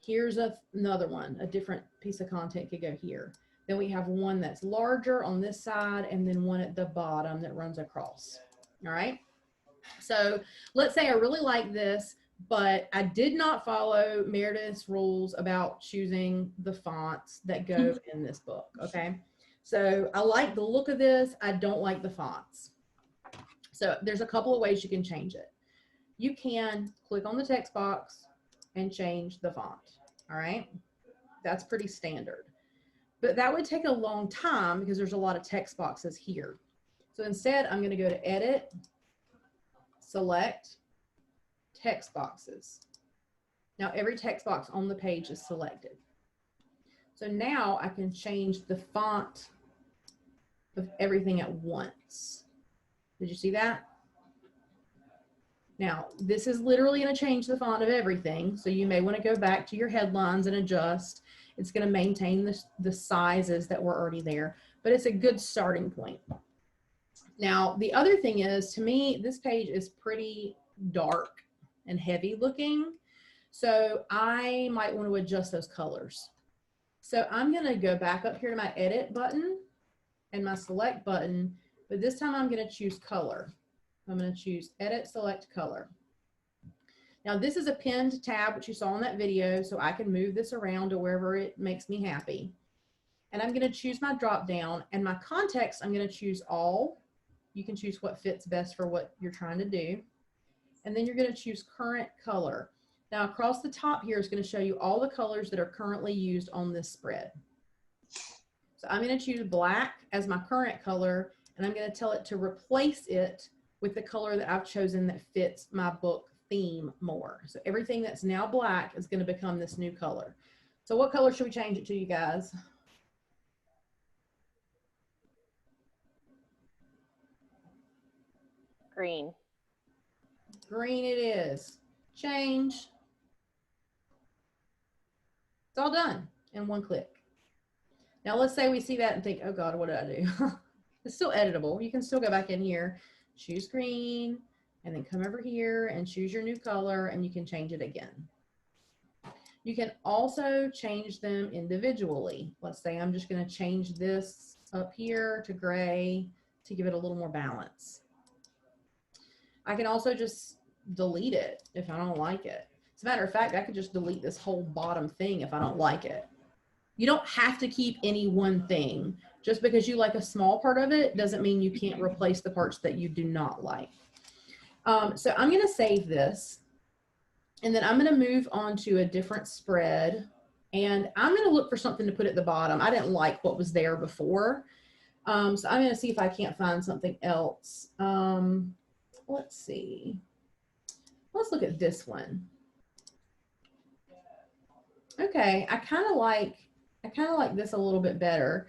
Here's another one. A different piece of content could go here. Then we have one that's larger on this side and then one at the bottom that runs across. All right. So let's say I really like this, but I did not follow Meredith's rules about choosing the fonts that go in this book. Okay. So I like the look of this. I don't like the fonts. So there's a couple of ways you can change it. You can click on the text box and change the font. All right. That's pretty standard. But that would take a long time because there's a lot of text boxes here. So instead, I'm going to go to Edit, Select, Text Boxes. Now every text box on the page is selected. So now I can change the font of everything at once. Did you see that? Now, this is literally going to change the font of everything. So you may want to go back to your headlines and adjust. It's going to maintain the sizes that were already there, but it's a good starting point. Now, the other thing is, to me, this page is pretty dark and heavy looking. So I might want to adjust those colors. So I'm going to go back up here to my Edit button and my Select button, but this time I'm going to choose color. I'm going to choose Edit, Select, Color. Now this is a pinned tab, which you saw in that video, so I can move this around to wherever it makes me happy. And I'm going to choose my drop down, and my context, I'm going to choose all. You can choose what fits best for what you're trying to do. And then you're going to choose current color. Now across the top here is going to show you all the colors that are currently used on this spread. So I'm going to choose black as my current color, and I'm going to tell it to replace it with the color that I've chosen that fits my book theme more. So everything that's now black is going to become this new color. So what color should we change it to, you guys? Green. Green it is. Change. It's all done in one click. Now let's say we see that and think, oh God, what did I do? It's still editable. You can still go back in here, choose green, and then come over here and choose your new color, and you can change it again. You can also change them individually. Let's say I'm just going to change this up here to gray to give it a little more balance. I can also just delete it if I don't like it. As a matter of fact, I could just delete this whole bottom thing if I don't like it. You don't have to keep any one thing. Just because you like a small part of it doesn't mean you can't replace the parts that you do not like. So I'm going to save this, and then I'm going to move on to a different spread, and I'm going to look for something to put at the bottom. I didn't like what was there before. So I'm going to see if I can't find something else. Let's see. Let's look at this one. Okay, I kind of like this a little bit better.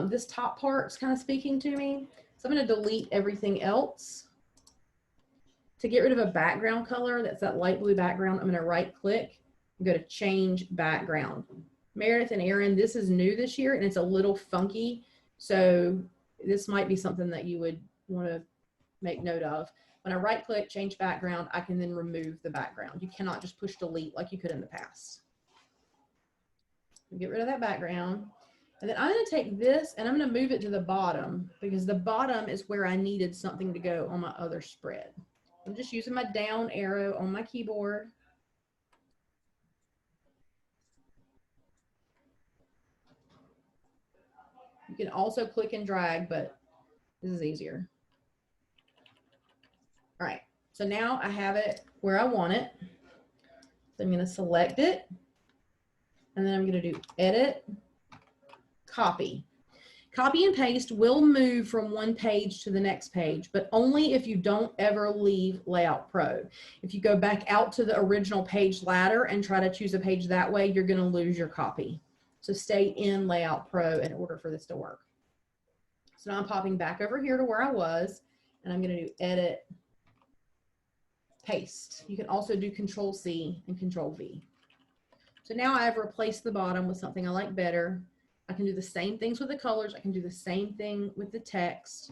This top part's kind of speaking to me. So I'm going to delete everything else. To get rid of a background color, that's that light blue background, I'm going to right click and go to change background. Meredith and Aaron, this is new this year and it's a little funky. So this might be something that you would want to make note of. When I right click, change background, I can then remove the background. You cannot just push delete like you could in the past. Get rid of that background. And then I'm going to take this and I'm going to move it to the bottom because the bottom is where I needed something to go on my other spread. I'm just using my down arrow on my keyboard. You can also click and drag, but this is easier. All right, so now I have it where I want it. So I'm going to select it, and then I'm going to do Edit, Copy. Copy and paste will move from one page to the next page, but only if you don't ever leave Layout Pro. If you go back out to the original page ladder and try to choose a page that way, you're going to lose your copy. So stay in Layout Pro in order for this to work. So now I'm popping back over here to where I was, and I'm going to do Edit, paste. You can also do Control C and Control V. So now I've replaced the bottom with something I like better. I can do the same things with the colors. I can do the same thing with the text.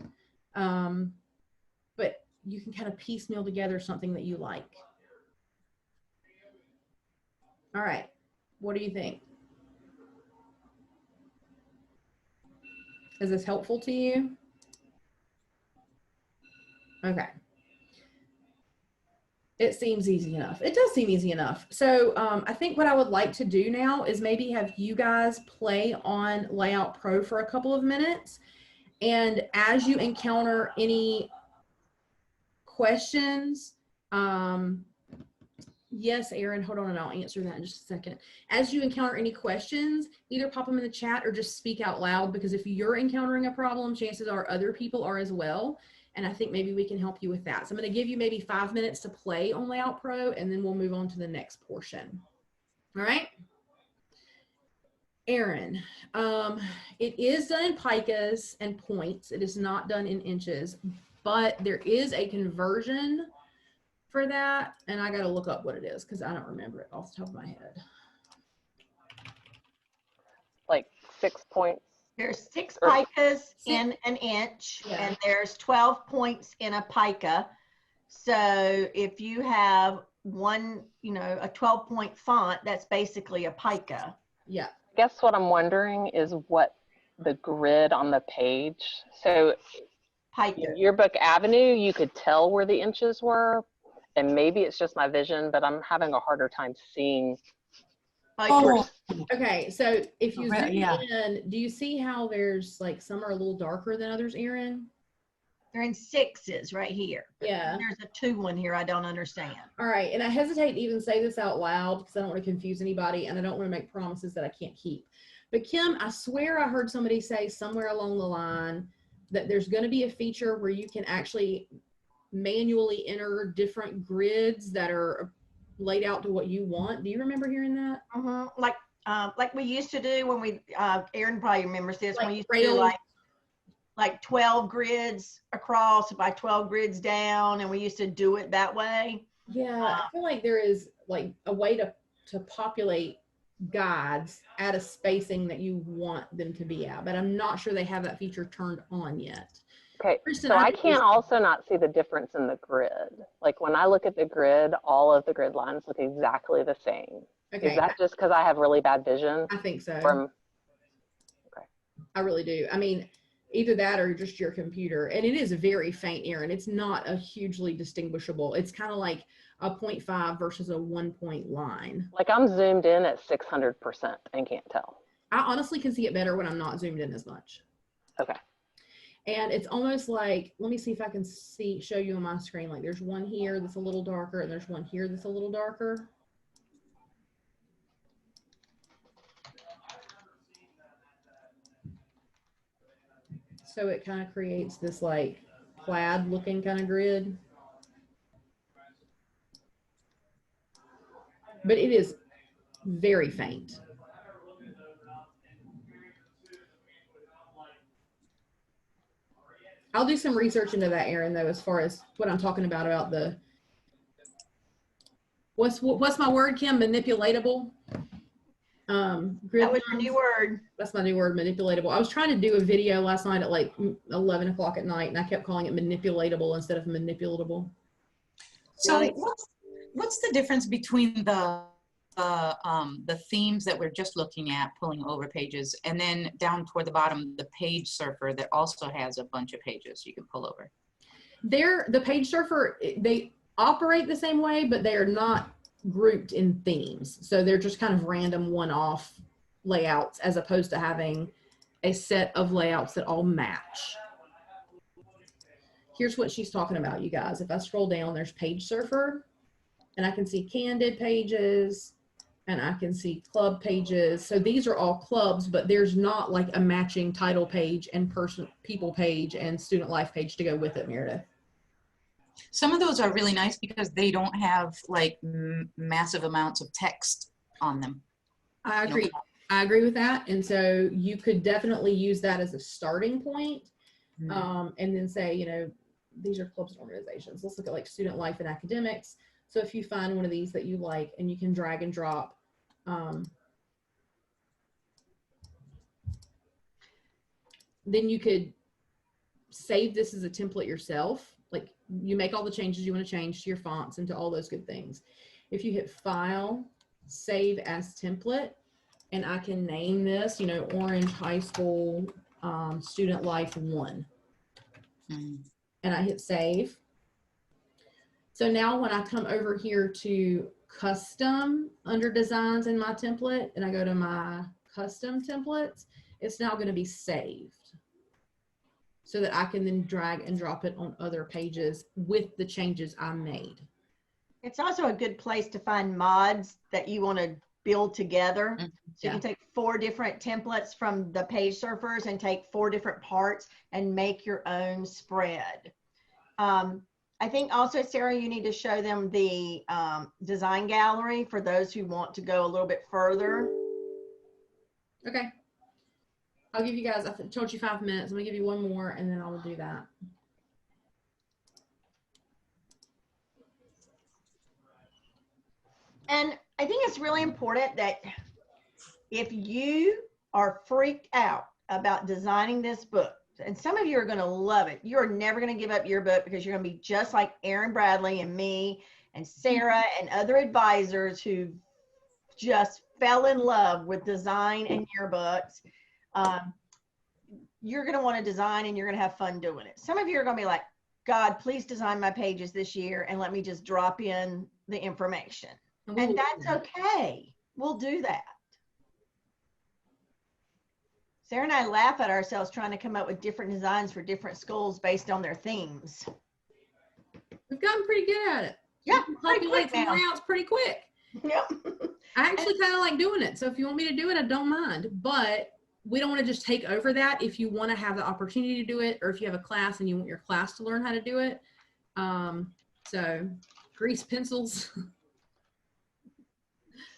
But you can kind of piecemeal together something that you like. All right, what do you think? Is this helpful to you? Okay. It seems easy enough. It does seem easy enough. So I think what I would like to do now is maybe have you guys play on Layout Pro for a couple of minutes. And as you encounter any questions, yes, Erin, hold on and I'll answer that in just a second. As you encounter any questions, either pop them in the chat or just speak out loud, because if you're encountering a problem, chances are other people are as well. And I think maybe we can help you with that. So I'm going to give you maybe 5 minutes to play on Layout Pro, and then we'll move on to the next portion. All right. Erin, it is done in picas and points. It is not done in inches, but there is a conversion for that. And I got to look up what it is because I don't remember it off the top of my head. Like 6 points. There's 6 picas in an inch, and there's 12 points in a pica. So if you have one, you know, a 12-point font, that's basically a pica. Yeah. I guess what I'm wondering is what the grid on the page. So in Yearbook Avenue, you could tell where the inches were, and maybe it's just my vision, but I'm having a harder time seeing. Okay, so if you zoom in, do you see how there's like some are a little darker than others, Erin? They're in 6s right here. Yeah. There's a 2 one here I don't understand. All right, and I hesitate to even say this out loud because I don't want to confuse anybody and I don't want to make promises that I can't keep. But Kim, I swear I heard somebody say somewhere along the line that there's going to be a feature where you can actually manually enter different grids that are laid out to what you want. Do you remember hearing that? Like we used to do when we Erin probably remembers this, like when we used to do like 12 grids across by 12 grids down, and we used to do it that way. Yeah, I feel like there is like a way to populate guides at a spacing that you want them to be at, but I'm not sure they have that feature turned on yet. Okay, so I can't also not see the difference in the grid. Like when I look at the grid, all of the grid lines look exactly the same. Okay. Is that just because I have really bad vision? I think so. Okay. I really do. I mean, either that or just your computer. And it is very faint, Erin. It's not a hugely distinguishable. It's kind of like a 0.5 versus a 1 point line. Like I'm zoomed in at 600% and can't tell. I honestly can see it better when I'm not zoomed in as much. Okay. And it's almost like, let me see if I can show you on my screen. Like there's one here that's a little darker and there's one here that's a little darker. So it kind of creates this like plaid looking kind of grid. But it is very faint. I'll do some research into that, Erin, though, as far as what I'm talking about the, what's my word, Kim? Manipulatable? Grid that was your new word. That's my new word, manipulatable. I was trying to do a video last night at like 11 o'clock at night, and I kept calling it manipulatable instead of manipulatable. So what's the difference between the themes that we're just looking at, pulling over pages, and then down toward the bottom, the page surfer that also has a bunch of pages you can pull over? The page surfer, they operate the same way, but they are not grouped in themes. So they're just kind of random one-off layouts as opposed to having a set of layouts that all match. Here's what she's talking about, you guys. If I scroll down, there's page surfer, and I can see candid pages, and I can see club pages. So these are all clubs, but there's not like a matching title page and people page and student life page to go with it, Meredith. Some of those are really nice because they don't have like massive amounts of text on them. I agree. I agree with that. And so you could definitely use that as a starting point, and then say, you know, these are clubs and organizations. Let's look at like student life and academics. So if you find one of these that you like and you can drag and drop, then you could save this as a template yourself. Like you make all the changes you want to change to your fonts and to all those good things. If you hit File, Save as Template, and I can name this, you know, Orange High School Student Life 1. And I hit Save. So now when I come over here to Custom under Designs in my template, and I go to my Custom Templates, it's now going to be saved, so that I can then drag and drop it on other pages with the changes I made. It's also a good place to find mods that you want to build together. So you can take 4 different templates from the page surfers and take 4 different parts and make your own spread. I think also, Sarah, you need to show them the design gallery for those who want to go a little bit further. Okay. I'll give you guys, I told you 5 minutes. I'm gonna give you one more and then I will do that. And I think it's really important that if you are freaked out about designing this book, and some of you are going to love it, you're never going to give up your book, because you're going to be just like Erin Bradley and me and Sarah and other advisors who just fell in love with design and yearbooks. You're going to want to design and you're going to have fun doing it. Some of you are going to be like, God, please design my pages this year and let me just drop in the information. And that's okay. We'll do that. Sarah and I laugh at ourselves trying to come up with different designs for different schools based on their themes. We've gotten pretty good at it. Yeah, populate some layouts pretty quick. Yep. I actually kind of like doing it. So if you want me to do it, I don't mind. But we don't want to just take over that. If you want to have the opportunity to do it, or if you have a class and you want your class to learn how to do it. So grease pencils.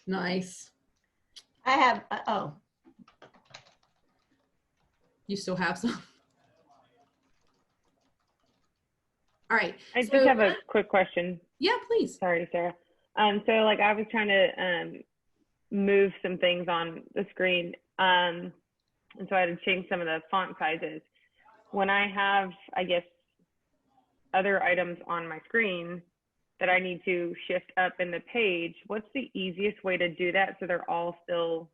Nice. I have, oh. You still have some? All right. I just have a quick question. Yeah, please. Sorry, Sarah. So like I was trying to move some things on the screen. And so I had to change some of the font sizes. When I have, I guess, other items on my screen that I need to shift up in the page, what's the easiest way to do that so they're all still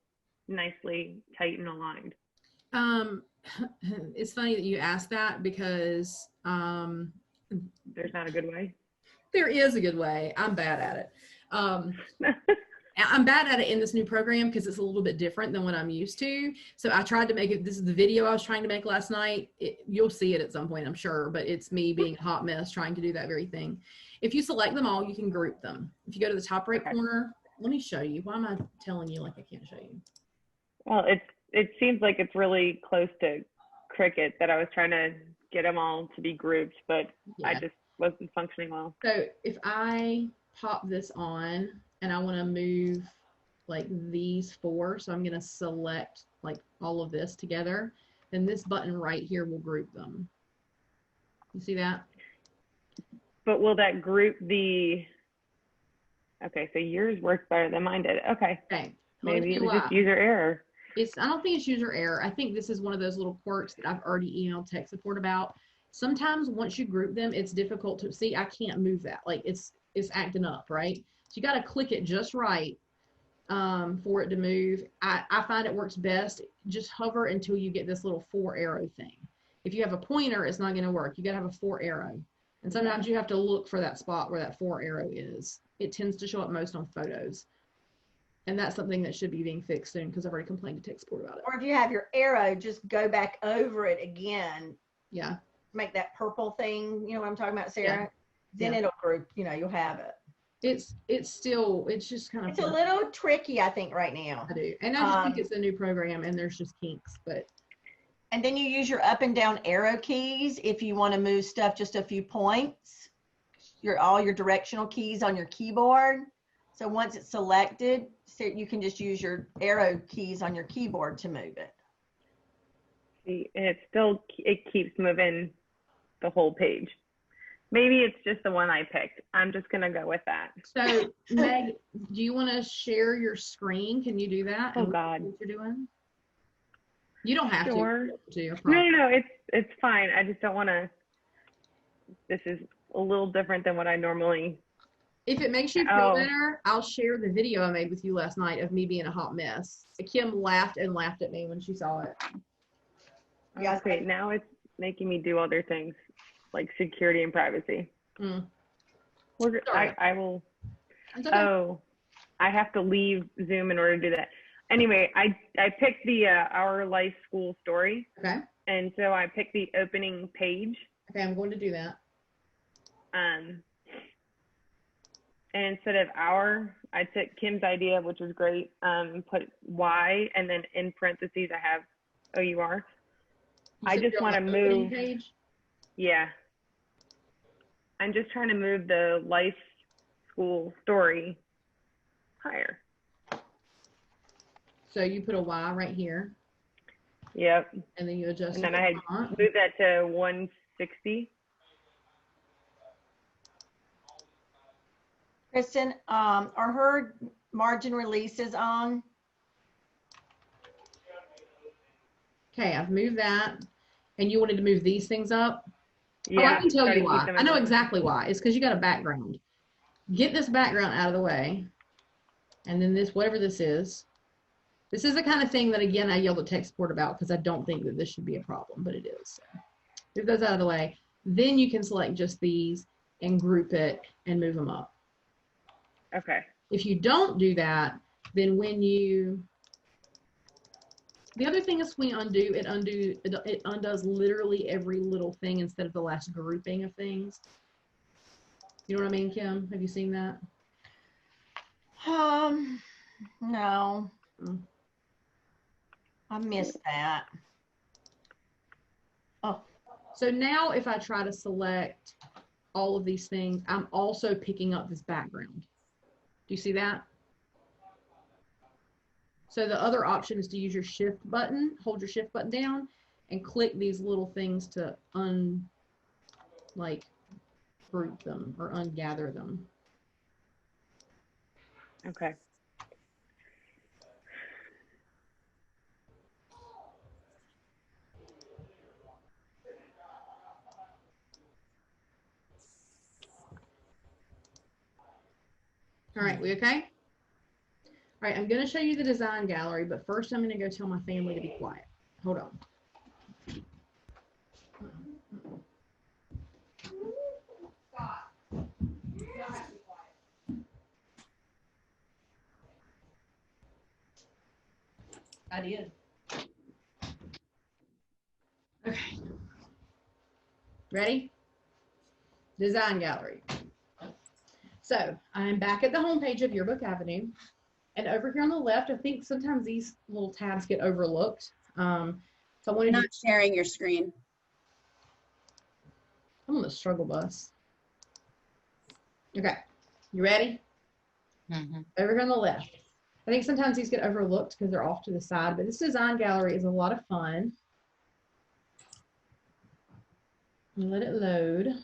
nicely tight and aligned? It's funny that you asked that, because there's not a good way. There is a good way. I'm bad at it. I'm bad at it in this new program because it's a little bit different than what I'm used to. So I tried to make it, this is the video I was trying to make last night. You'll see it at some point, I'm sure, but it's me being a hot mess trying to do that very thing. If you select them all, you can group them. If you go to the top right corner, let me show you. Why am I telling you like I can't show you? Well, it seems like it's really close to Cricut that I was trying to get them all to be grouped, but yeah. I just wasn't functioning well. So if I pop this on and I want to move like these 4, so I'm going to select like all of this together, then this button right here will group them. You see that? But will that group the, okay, so yours works better than mine did. Okay. Maybe it was just user error. I don't think it's user error. I think this is one of those little quirks that I've already emailed tech support about. Sometimes once you group them, it's difficult to see. I can't move that. Like it's acting up, right? So you got to click it just right for it to move. I find it works best. Just hover until you get this little 4 arrow thing. If you have a pointer, it's not going to work. You got to have a 4 arrow. And sometimes you have to look for that spot where that 4 arrow is. It tends to show up most on photos. And that's something that should be being fixed soon, because I've already complained to tech support about it. Or if you have your arrow, just go back over it again. Yeah. Make that purple thing, you know what I'm talking about, Sarah? Yeah. Then it'll group, you know, you'll have it. It's just kind of. It's a little tricky, I think, right now. I do. And I just think it's a new program and there's just kinks, but. And then you use your up and down arrow keys if you want to move stuff just a few points. All your directional keys on your keyboard. So once it's selected, so you can just use your arrow keys on your keyboard to move it. See, and it keeps moving the whole page. Maybe it's just the one I picked. I'm just gonna go with that. So Meg, do you want to share your screen? Can you do that? Oh And God. what you're doing? You don't have Sure. to. I No, promise. no, it's fine. I just don't want to. This is a little different than what I normally. If it makes you feel Oh. better, I'll share the video I made with you last night of me being a hot mess. Kim laughed and laughed at me when she saw it. Yes. Okay, now it's making me do other things like security and privacy. Mm. I will. It's okay. Oh, I have to leave Zoom in order to do that. Anyway, I picked the Our Life School story. Okay. And so I picked the opening page. Okay, I'm going to do that. And instead of our, I took Kim's idea, which was great, put Y, and then in parentheses I have OUR. You I said just you're on want to the opening move. Page? Yeah. I'm just trying to move the life school story higher. So you put a Y right here, Yep. and then you adjust And then the I had font. moved that to 160. Kristen, are her margin releases on? Okay, I've moved that. And you wanted to move these things up? Yeah. Oh, I can tell try to you keep why. them I know in- exactly why. It's because you got a background. Get this background out of the way. And then this, whatever this is. This is the kind of thing that, again, I yelled at tech support about because I don't think that this should be a problem, but it is. So, move those out of the way. Then you can select just these and group it and move them up. Okay. If you don't do that, then when you, the other thing is when you undo, it undoes literally every little thing instead of the last grouping of things. You know what I mean, Kim? Have you seen that? No. Mm. I missed that. Oh, So now if I try to select all of these things, I'm also picking up this background. Do you see that? So the other option is to use your shift button, hold your shift button down, and click these little things to group them or ungather them. Okay. All right, we okay? All right, I'm going to show you the design gallery, but first I'm going to go tell my family to be quiet. Hold on. I did. Okay. Ready? Design gallery. So I'm back at the home page of Yearbook Avenue. And over here on the left, I think sometimes these little tabs get overlooked. So I wanted You're to, not sharing your screen. I'm on the struggle bus. Okay, you ready? Mhm. Over here on the left. I think sometimes these get overlooked because they're off to the side, but this design gallery is a lot of fun. Let it load.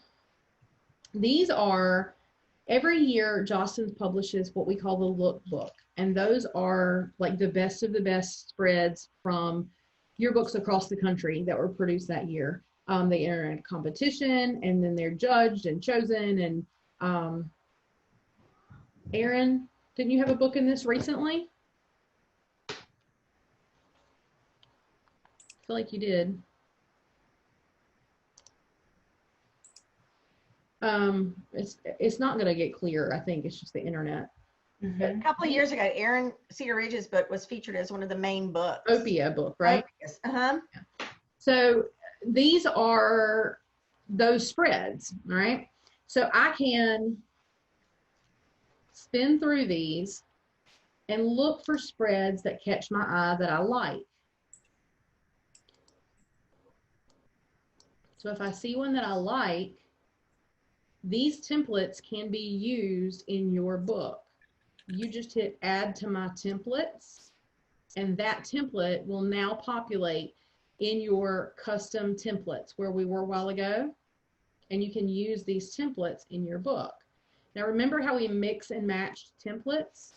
These are, every year, Jostens publishes what we call the lookbook. And those are like the best of the best spreads from yearbooks across the country that were produced that year. They enter a competition and then they're judged and chosen. And Erin, didn't you have a book in this recently? I feel like you did. It's not going to get clear. I think it's just the internet. a couple of years ago, Aaron Cedar Ridge's book was featured as one of the main books. Opia book, right? Yes. Uh-huh. So these are those spreads, all right? So I can spin through these and look for spreads that catch my eye that I like. So if I see one that I like, these templates can be used in your book. You just hit add to my templates, and that template will now populate in your custom templates where we were a while ago. and you can use these templates in your book. Now remember how we mix and matched templates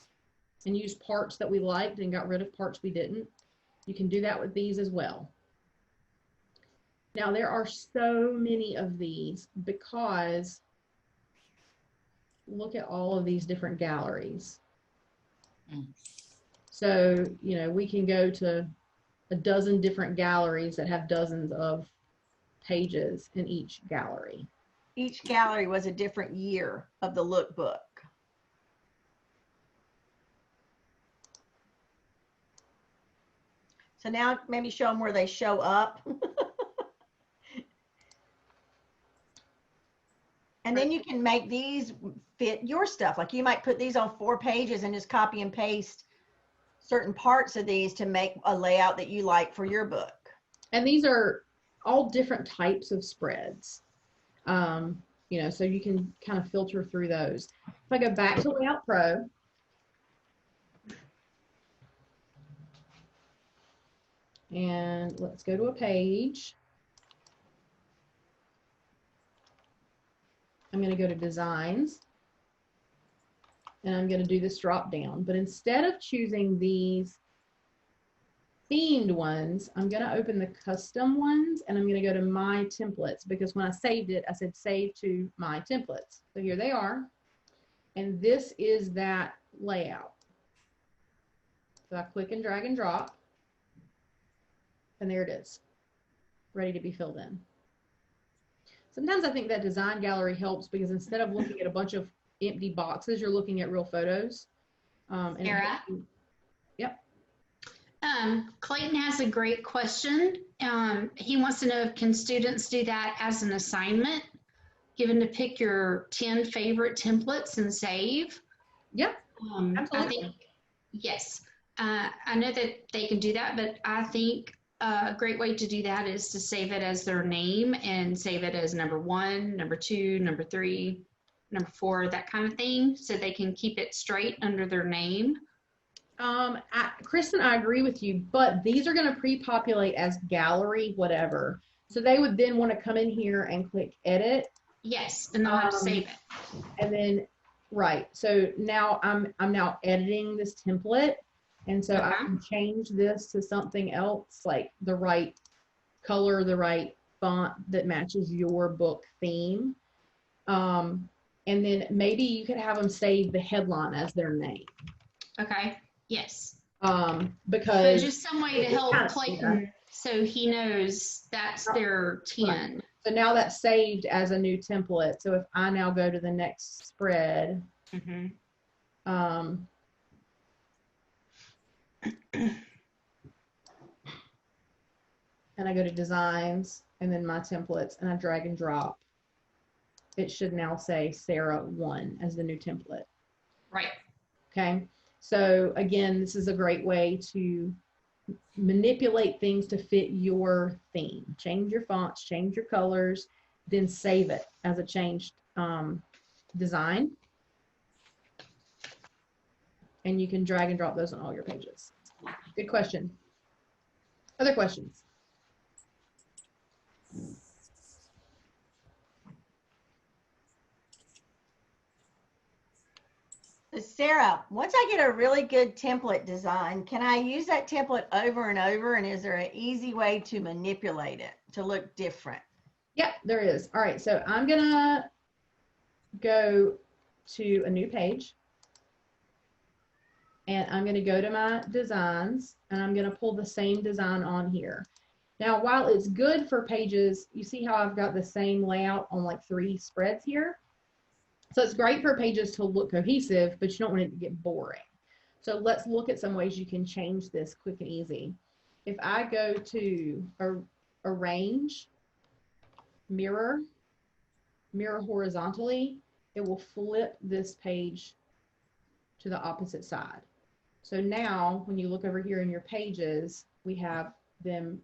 and used parts that we liked and got rid of parts we didn't? You can do that with these as well. Now there are so many of these because look at all of these different galleries. So, you know, we can go to a dozen different galleries that have dozens of pages in each gallery. Each gallery was a different year of the lookbook. So now maybe show them where they show up. And then you can make these fit your stuff. Like you might put these on 4 pages and just copy and paste certain parts of these to make a layout that you like for your book. And these are all different types of spreads. You know, so you can kind of filter through those. If I go back to Layout Pro, and let's go to a page. I'm going to go to Designs, and I'm going to do this drop down. But instead of choosing these themed ones, I'm going to open the custom ones, and I'm going to go to My Templates, because when I saved it, I said Save to My Templates. So here they are, and this is that layout. So I click and drag and drop, and there it is, ready to be filled in. Sometimes I think that design gallery helps because instead of looking at a bunch of empty boxes, you're looking at real photos. Sarah? Yep. Clayton has a great question. He wants to know, can students do that as an assignment, given to pick your 10 favorite templates and save? Yep. I think, yes. I know that they can do that, but I think a great way to do that is to save it as their name and save it as number 1, number 2, number 3, number 4, that kind of thing, so they can keep it straight under their name. Kristen, I agree with you, but these are going to pre-populate as gallery whatever. So they would then want to come in here and click edit. Yes, and they'll have to save it. And then, right. So now I'm now editing this template. And so I can change this to something else, like the right color, the right font that matches your book theme. And then maybe you could have them save the headline as their name. Okay. Yes. Because so just some way to help Clayton so he knows that's their 10. Right. So now that's saved as a new template. So if I now go to the next spread, and I go to Designs and then My Templates and I drag and drop, it should now say Sarah 1 as the new template. Right. Okay. So again, this is a great way to manipulate things to fit your theme. Change your fonts, change your colors, then save it as a changed design. And you can drag and drop those on all your pages. Good question. Other questions? Sarah, once I get a really good template design, can I use that template over and over? And is there an easy way to manipulate it to look different? Yep, there is. All right, so I'm gonna go to a new page. And I'm gonna go to my designs and I'm gonna pull the same design on here. Now, while it's good for pages, you see how I've got the same layout on like 3 spreads here? So it's great for pages to look cohesive, but you don't want it to get boring. So let's look at some ways you can change this quick and easy. If I go to Arrange, Mirror horizontally, it will flip this page to the opposite side. So now when you look over here in your pages, we have them,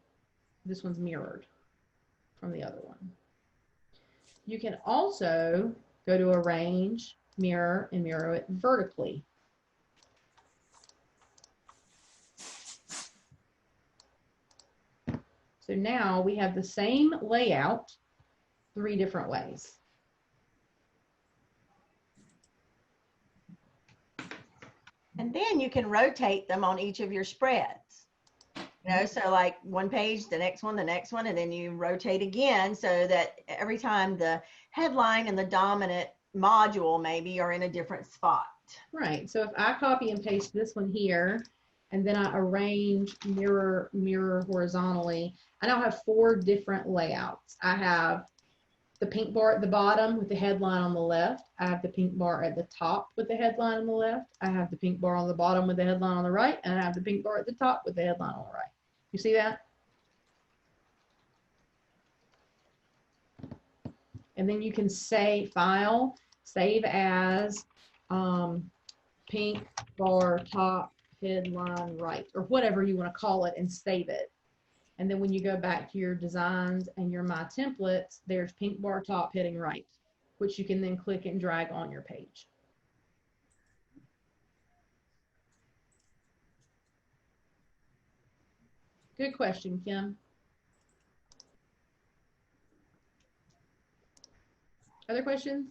this one's mirrored from the other one. You can also go to Arrange, Mirror, and mirror it vertically. So now we have the same layout, 3 different ways. And then you can rotate them on each of your spreads. You know, so like one page, the next one, and then you rotate again so that every time the headline and the dominant module maybe are in a different spot. Right. So if I copy and paste this one here, and then I arrange mirror horizontally, I now have 4 different layouts. I have the pink bar at the bottom with the headline on the left. I have the pink bar at the top with the headline on the left. I have the pink bar on the bottom with the headline on the right. And I have the pink bar at the top with the headline on the right. You see that? And then you can say file, save as pink bar top headline right, or whatever you want to call it, and save it. And then when you go back to your designs and your My Templates, there's pink bar top heading right, which you can then click and drag on your page. Good question, Kim. Other questions?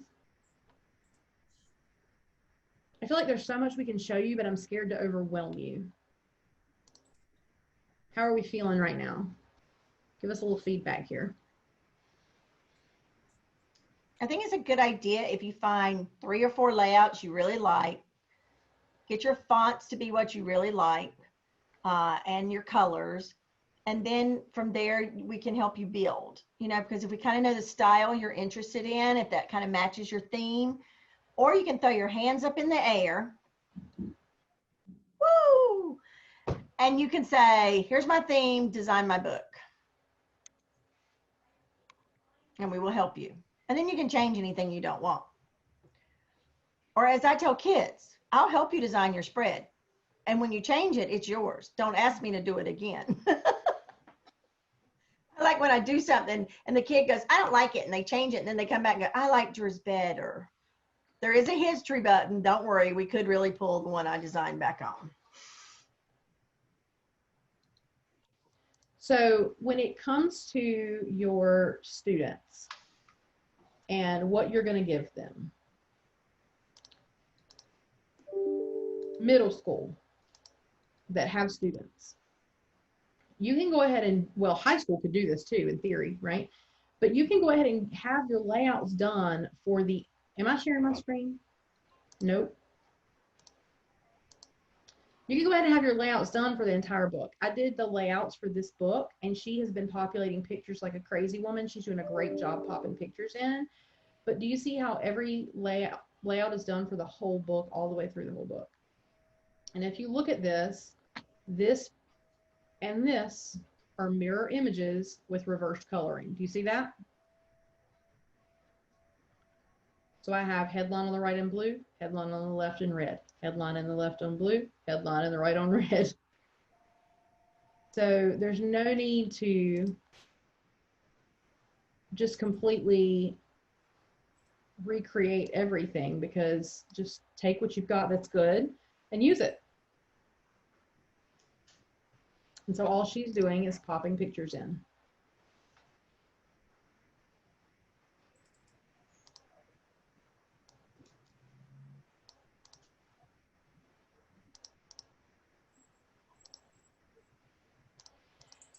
I feel like there's so much we can show you, but I'm scared to overwhelm you. How are we feeling right now? Give us a little feedback here. I think it's a good idea if you find 3 or 4 layouts you really like, get your fonts to be what you really like, and your colors. And then from there, we can help you build, you know, because if we kind of know the style you're interested in, if that kind of matches your theme, or you can throw your hands up in the air. Woo! And you can say, here's my theme, design my book. And we will help you. And then you can change anything you don't want. Or as I tell kids, I'll help you design your spread. And when you change it, it's yours. Don't ask me to do it again. I like when I do something and the kid goes, I don't like it. And they change it. And then they come back and go, I liked yours better. There is a history button. Don't worry. We could really pull the one I designed back on. So when it comes to your students and what you're going to give them, middle school that have students, you can go ahead and, well, high school could do this too in theory, right? But you can go ahead and have your layouts done for the, am I sharing my screen? Nope. You can go ahead and have your layouts done for the entire book. I did the layouts for this book, and she has been populating pictures like a crazy woman. She's doing a great job popping pictures in. But do you see how every layout is done for the whole book, all the way through the whole book? And if you look at this, this and this are mirror images with reversed coloring. Do you see that? So I have headline on the right in blue, headline on the left in red, headline in the left on blue, headline in the right on red. So there's no need to just completely recreate everything, because just take what you've got that's good and use it. And so all she's doing is popping pictures in.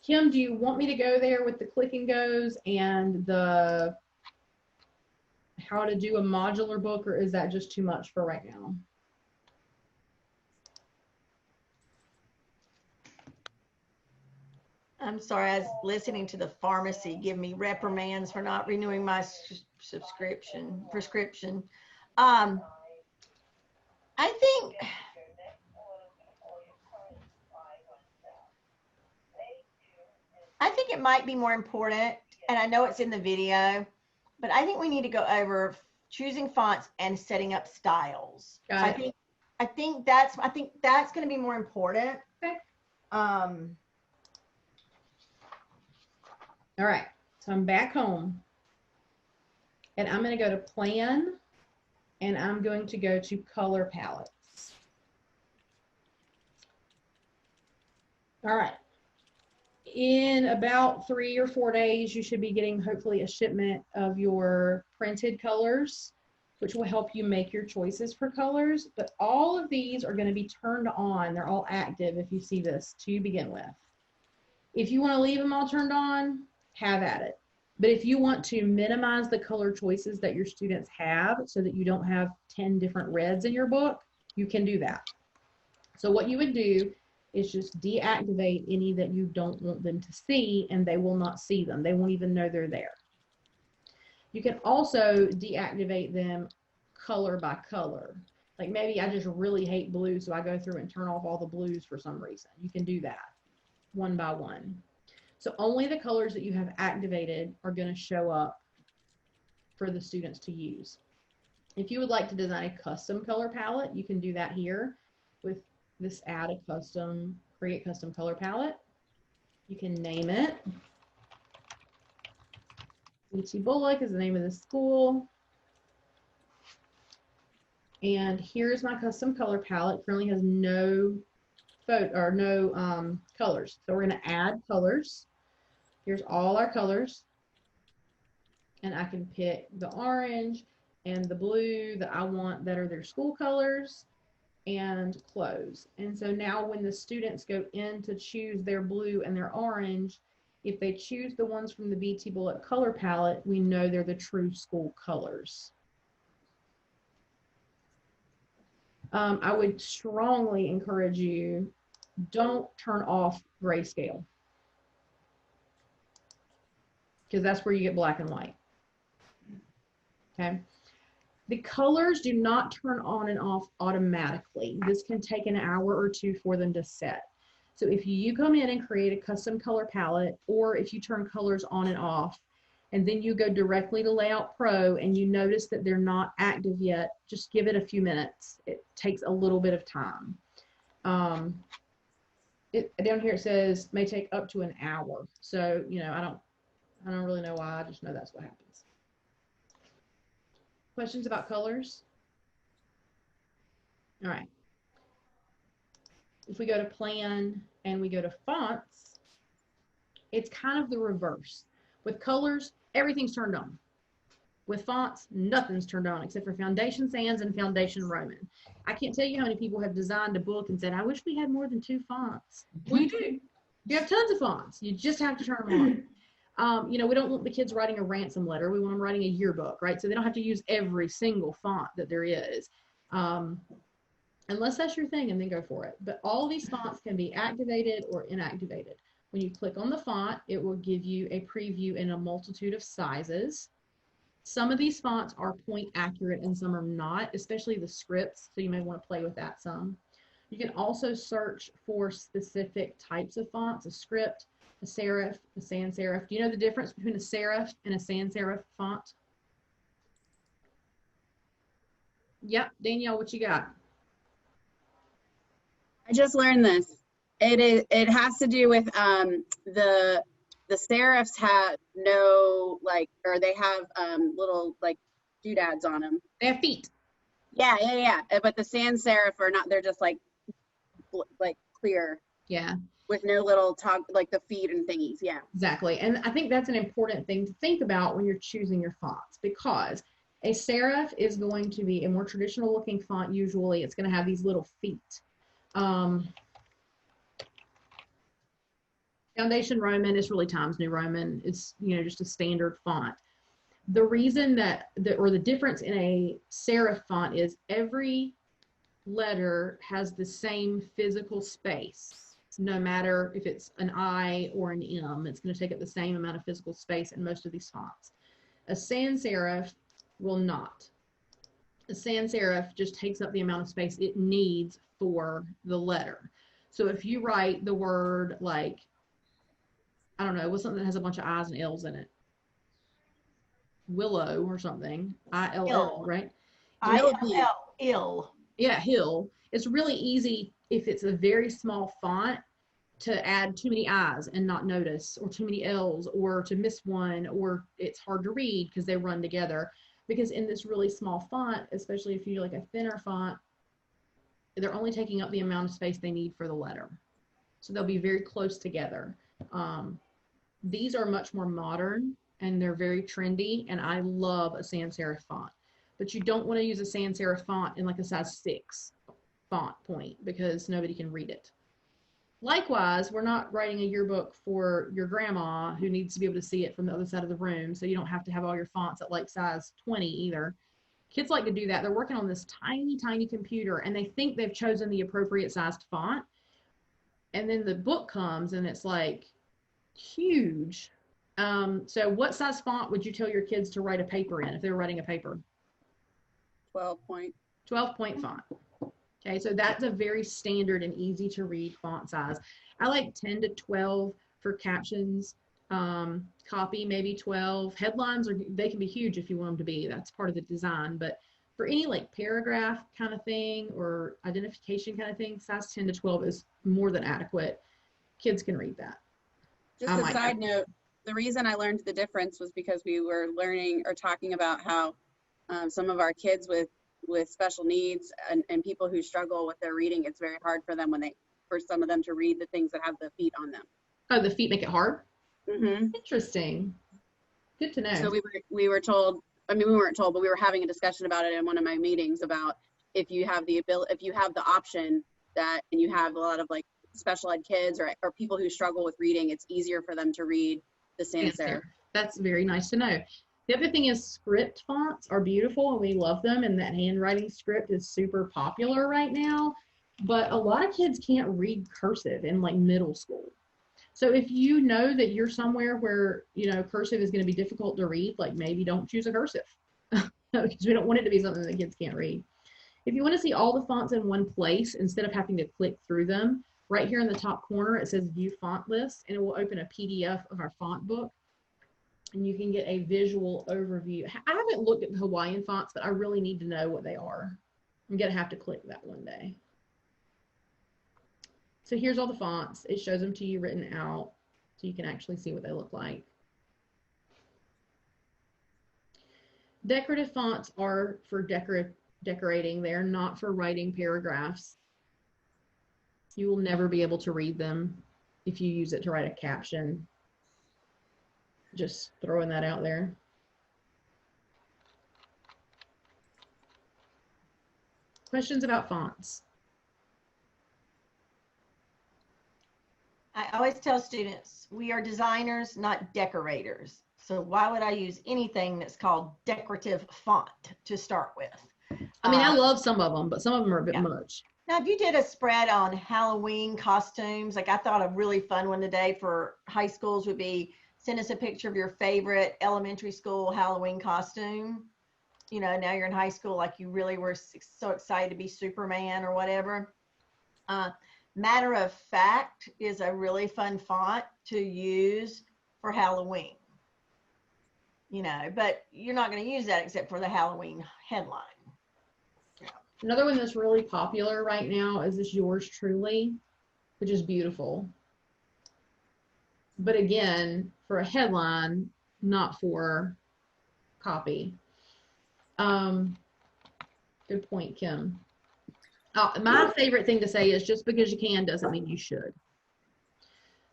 Kim, do you want me to go there with the click and goes and the how to do a modular book, or is that just too much for right now? I'm sorry, I was listening to the pharmacy give me reprimands for not renewing my prescription. I think it might be more important, and I know it's in the video, but I think we need to go over choosing fonts and setting up styles. I think that's going to be more important. Okay. All right, so I'm back home, and I'm going to go to plan, and I'm going to go to color palettes. All right. In about 3 or 4 days, you should be getting hopefully a shipment of your printed colors, which will help you make your choices for colors. But all of these are going to be turned on. They're all active if you see this to begin with. If you want to leave them all turned on, have at it. But if you want to minimize the color choices that your students have so that you don't have 10 different reds in your book, you can do that. So what you would do is just deactivate any that you don't want them to see, and they will not see them. They won't even know they're there. You can also deactivate them color by color. Like maybe I just really hate blue, so I go through and turn off all the blues for some reason. You can do that one by one. So only the colors that you have activated are going to show up for the students to use. If you would like to design a custom color palette, you can do that here with this add a custom, create custom color palette. You can name it. BT Bullock is the name of the school. And here's my custom color palette. Currently has no photo or no colors. So we're going to add colors. Here's all our colors. And I can pick the orange and the blue that I want that are their school colors, and close. And so now when the students go in to choose their blue and their orange, if they choose the ones from the BT Bullet color palette, we know they're the true school colors. I would strongly encourage you, don't turn off grayscale, because that's where you get black and white. Okay. The colors do not turn on and off automatically. This can take an hour or two for them to set. So if you come in and create a custom color palette, or if you turn colors on and off, and then you go directly to Layout Pro and you notice that they're not active yet, just give it a few minutes. It takes a little bit of time. Down here it says may take up to an hour. So, you know, I don't really know why. I just know that's what happens. Questions about colors? All right. If we go to plan and we go to fonts, it's kind of the reverse. With colors, everything's turned on. With fonts, nothing's turned on except for Foundation Sans and Foundation Roman. I can't tell you how many people have designed a book and said, I wish we had more than 2 fonts. Well, you do. You have tons of fonts. You just have to turn them on. You know, we don't want the kids writing a ransom letter. We want them writing a yearbook, right? So they don't have to use every single font that there is. Unless that's your thing, and then go for it. But all these fonts can be activated or inactivated. When you click on the font, it will give you a preview in a multitude of sizes. Some of these fonts are point accurate and some are not, especially the scripts, so you may want to play with that some. You can also search for specific types of fonts, a script, a serif, a sans serif. Do you know the difference between a serif and a sans serif font? Yep, Danielle, what you got? I just learned this. It has to do with the serifs have no or they have little doodads on them. They have feet. Yeah. But the sans serif are not. They're just like clear. Yeah. With no little the feet and thingies. Yeah. Exactly. And I think that's an important thing to think about when you're choosing your fonts, because a serif is going to be a more traditional looking font. Usually it's going to have these little feet. Foundation Roman is really Times New Roman. It's, you know, just a standard font. The reason that the difference in a serif font is every letter has the same physical space. No matter if it's an I or an M, it's going to take up the same amount of physical space in most of these fonts. A sans serif will not. A sans serif just takes up the amount of space it needs for the letter. So if you write the word I don't know, what's something that has a bunch of I's and L's in it? Willow or something. I-L-L, right? I-L-L. Yeah, hill. It's really easy if it's a very small font to add too many I's and not notice, or too many L's, or to miss one, or it's hard to read because they run together. Because in this really small font, especially if you like a thinner font, they're only taking up the amount of space they need for the letter. So they'll be very close together. These are much more modern and they're very trendy, and I love a sans serif font. But you don't want to use a sans serif font in like a size 6 font point because nobody can read it. Likewise, we're not writing a yearbook for your grandma who needs to be able to see it from the other side of the room, so you don't have to have all your fonts at like size 20 either. Kids like to do that. They're working on this tiny, tiny computer, and they think they've chosen the appropriate sized font. And then the book comes, and it's like huge. So what size font would you tell your kids to write a paper in if they were writing a paper? 12-point. 12-point font. Okay, so that's a very standard and easy to read font size. I like 10 to 12 for captions. Copy, maybe 12. Headlines, they can be huge if you want them to be. That's part of the design. But for any like paragraph kind of thing or identification kind of thing, size 10 to 12 is more than adequate. Kids can read that. Just a side note, the reason I learned the difference was because we were learning or talking about how some of our kids with special needs and people who struggle with their reading, it's very hard for them for some of them to read the things that have the feet on them. Oh, the feet make it hard? Mm-hmm. Interesting. Good to know. So we were told, I mean, we weren't told, but we were having a discussion about it in one of my meetings about if you have the option that, and you have a lot of like special ed kids or people who struggle with reading, it's easier for them to read the sans serif. That's very nice to know. The other thing is script fonts are beautiful and we love them, and that handwriting script is super popular right now, but a lot of kids can't read cursive in like middle school. So if you know that you're somewhere where, you know, cursive is going to be difficult to read, like maybe don't choose a cursive because we don't want it to be something that kids can't read. If you want to see all the fonts in one place instead of having to click through them, right here in the top corner, it says View Font List, and it will open a PDF of our font book. And you can get a visual overview. I haven't looked at the Hawaiian fonts, but I really need to know what they are. I'm going to have to click that one day. So here's all the fonts. It shows them to you written out so you can actually see what they look like. Decorative fonts are for decorating. They're not for writing paragraphs. You will never be able to read them if you use it to write a caption. Just throwing that out there. Questions about fonts? I always tell students, we are designers, not decorators. So why would I use anything that's called decorative font to start with? I mean, I love some of them, but some of them are a bit much. Now, if you did a spread on Halloween costumes, like I thought a really fun one today for high schools would be send us a picture of your favorite elementary school Halloween costume. You know, now you're in high school, like you really were so excited to be Superman or whatever. Matter of Fact is a really fun font to use for Halloween. You know, but you're not going to use that except for the Halloween headline. Another one that's really popular right now is this Yours Truly, which is beautiful. But again, for a headline, not for copy. Good point, Kim. My favorite thing to say is just because you can doesn't mean you should.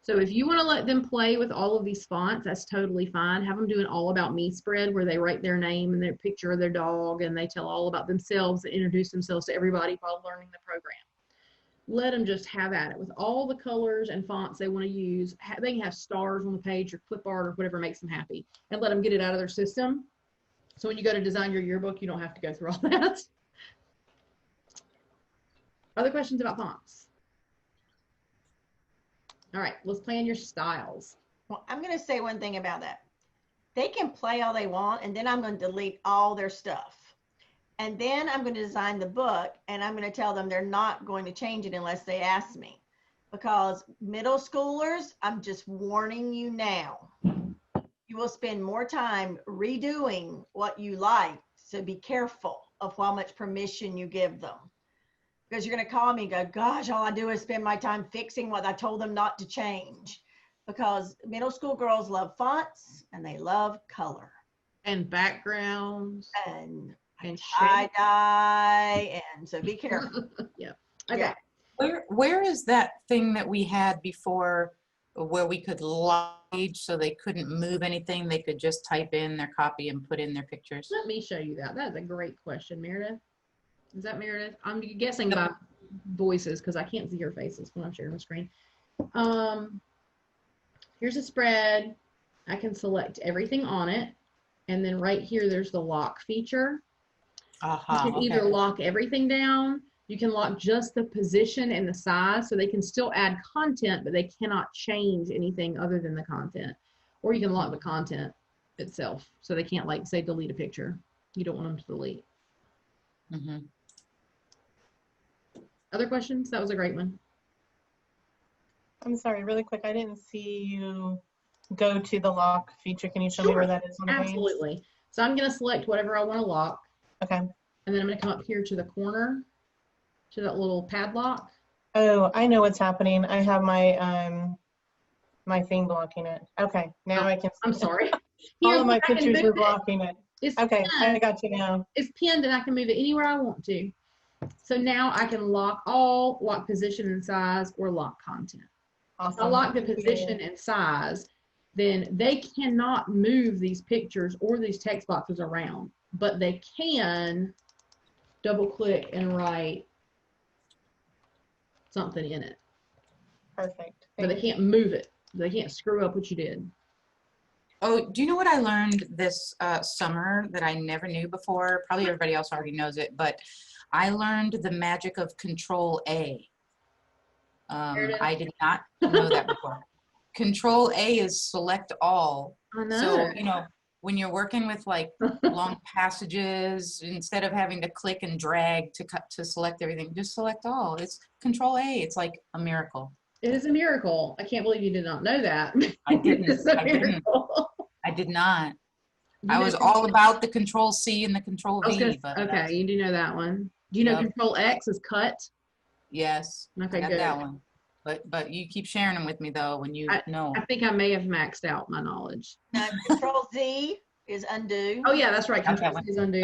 So if you want to let them play with all of these fonts, that's totally fine. Have them do an all about me spread where they write their name and their picture of their dog and they tell all about themselves and introduce themselves to everybody while learning the program. Let them just have at it with all the colors and fonts they want to use. They can have stars on the page or clip art or whatever makes them happy, and let them get it out of their system. So when you go to design your yearbook, you don't have to go through all that. Other questions about fonts? All right, let's plan your styles. Well, I'm going to say one thing about that. They can play all they want, and then I'm going to delete all their stuff. And then I'm going to design the book, and I'm going to tell them they're not going to change it unless they ask me. Because middle schoolers, I'm just warning you now, you will spend more time redoing what you like, so be careful of how much permission you give them. Because you're going to call me and go, gosh, all I do is spend my time fixing what I told them not to change. Because middle school girls love fonts, and they love color. And backgrounds. And tie-dye, and so be careful. Yeah. Okay. Yeah. Where is that thing that we had before where we could lock page so they couldn't move anything. They could just type in their copy and put in their pictures. Let me show you that. That is a great question, Meredith. Is that Meredith? I'm guessing by voices because I can't see your faces when I'm sharing the screen. Here's a spread. I can select everything on it. And then right here, there's the lock feature. You can either lock everything down, you can lock just the position and the size, so they can still add content, but they cannot change anything other than the content. Or you can lock the content itself, so they can't, like, say, delete a picture. You don't want them to delete. Other questions? That was a great one. I'm sorry, really quick. I didn't see you go to the lock feature. Can you show me where that is on the page? Absolutely. So I'm going to select whatever I want to lock. Okay. And then I'm going to come up here to the corner, to that little padlock. Oh, I know what's happening. I have my my thing blocking it. Okay, now I can. I'm sorry. All of my pictures are blocking it. It's okay, pinned. I got you now. It's pinned and I can move it anywhere I want to. So now I can lock all, lock position and size, or lock content. Awesome. If I lock the position and size, then they cannot move these pictures or these text boxes around, but they can double click and write something in it. Perfect. But they can't move it. They can't screw up what you did. Oh, do you know what I learned this summer that I never knew before? Probably everybody else already knows it, but I learned the magic of Control A. I did not know that before. Control A is select all. I know. So, you know, when you're working with like long passages, instead of having to click and drag to select everything, just select all. It's Control A. It's like a miracle. It is a miracle. I can't believe you did not know that. I didn't. I did not. I was all about the Control C and the Control V. But okay, you do know that one. Do you know Control X is cut? Yes. Okay, I got good. that one. But you keep sharing them with me though when you know. I think I may have maxed out my knowledge. Control Z is undo. Oh yeah, that's right. Control Z is undo.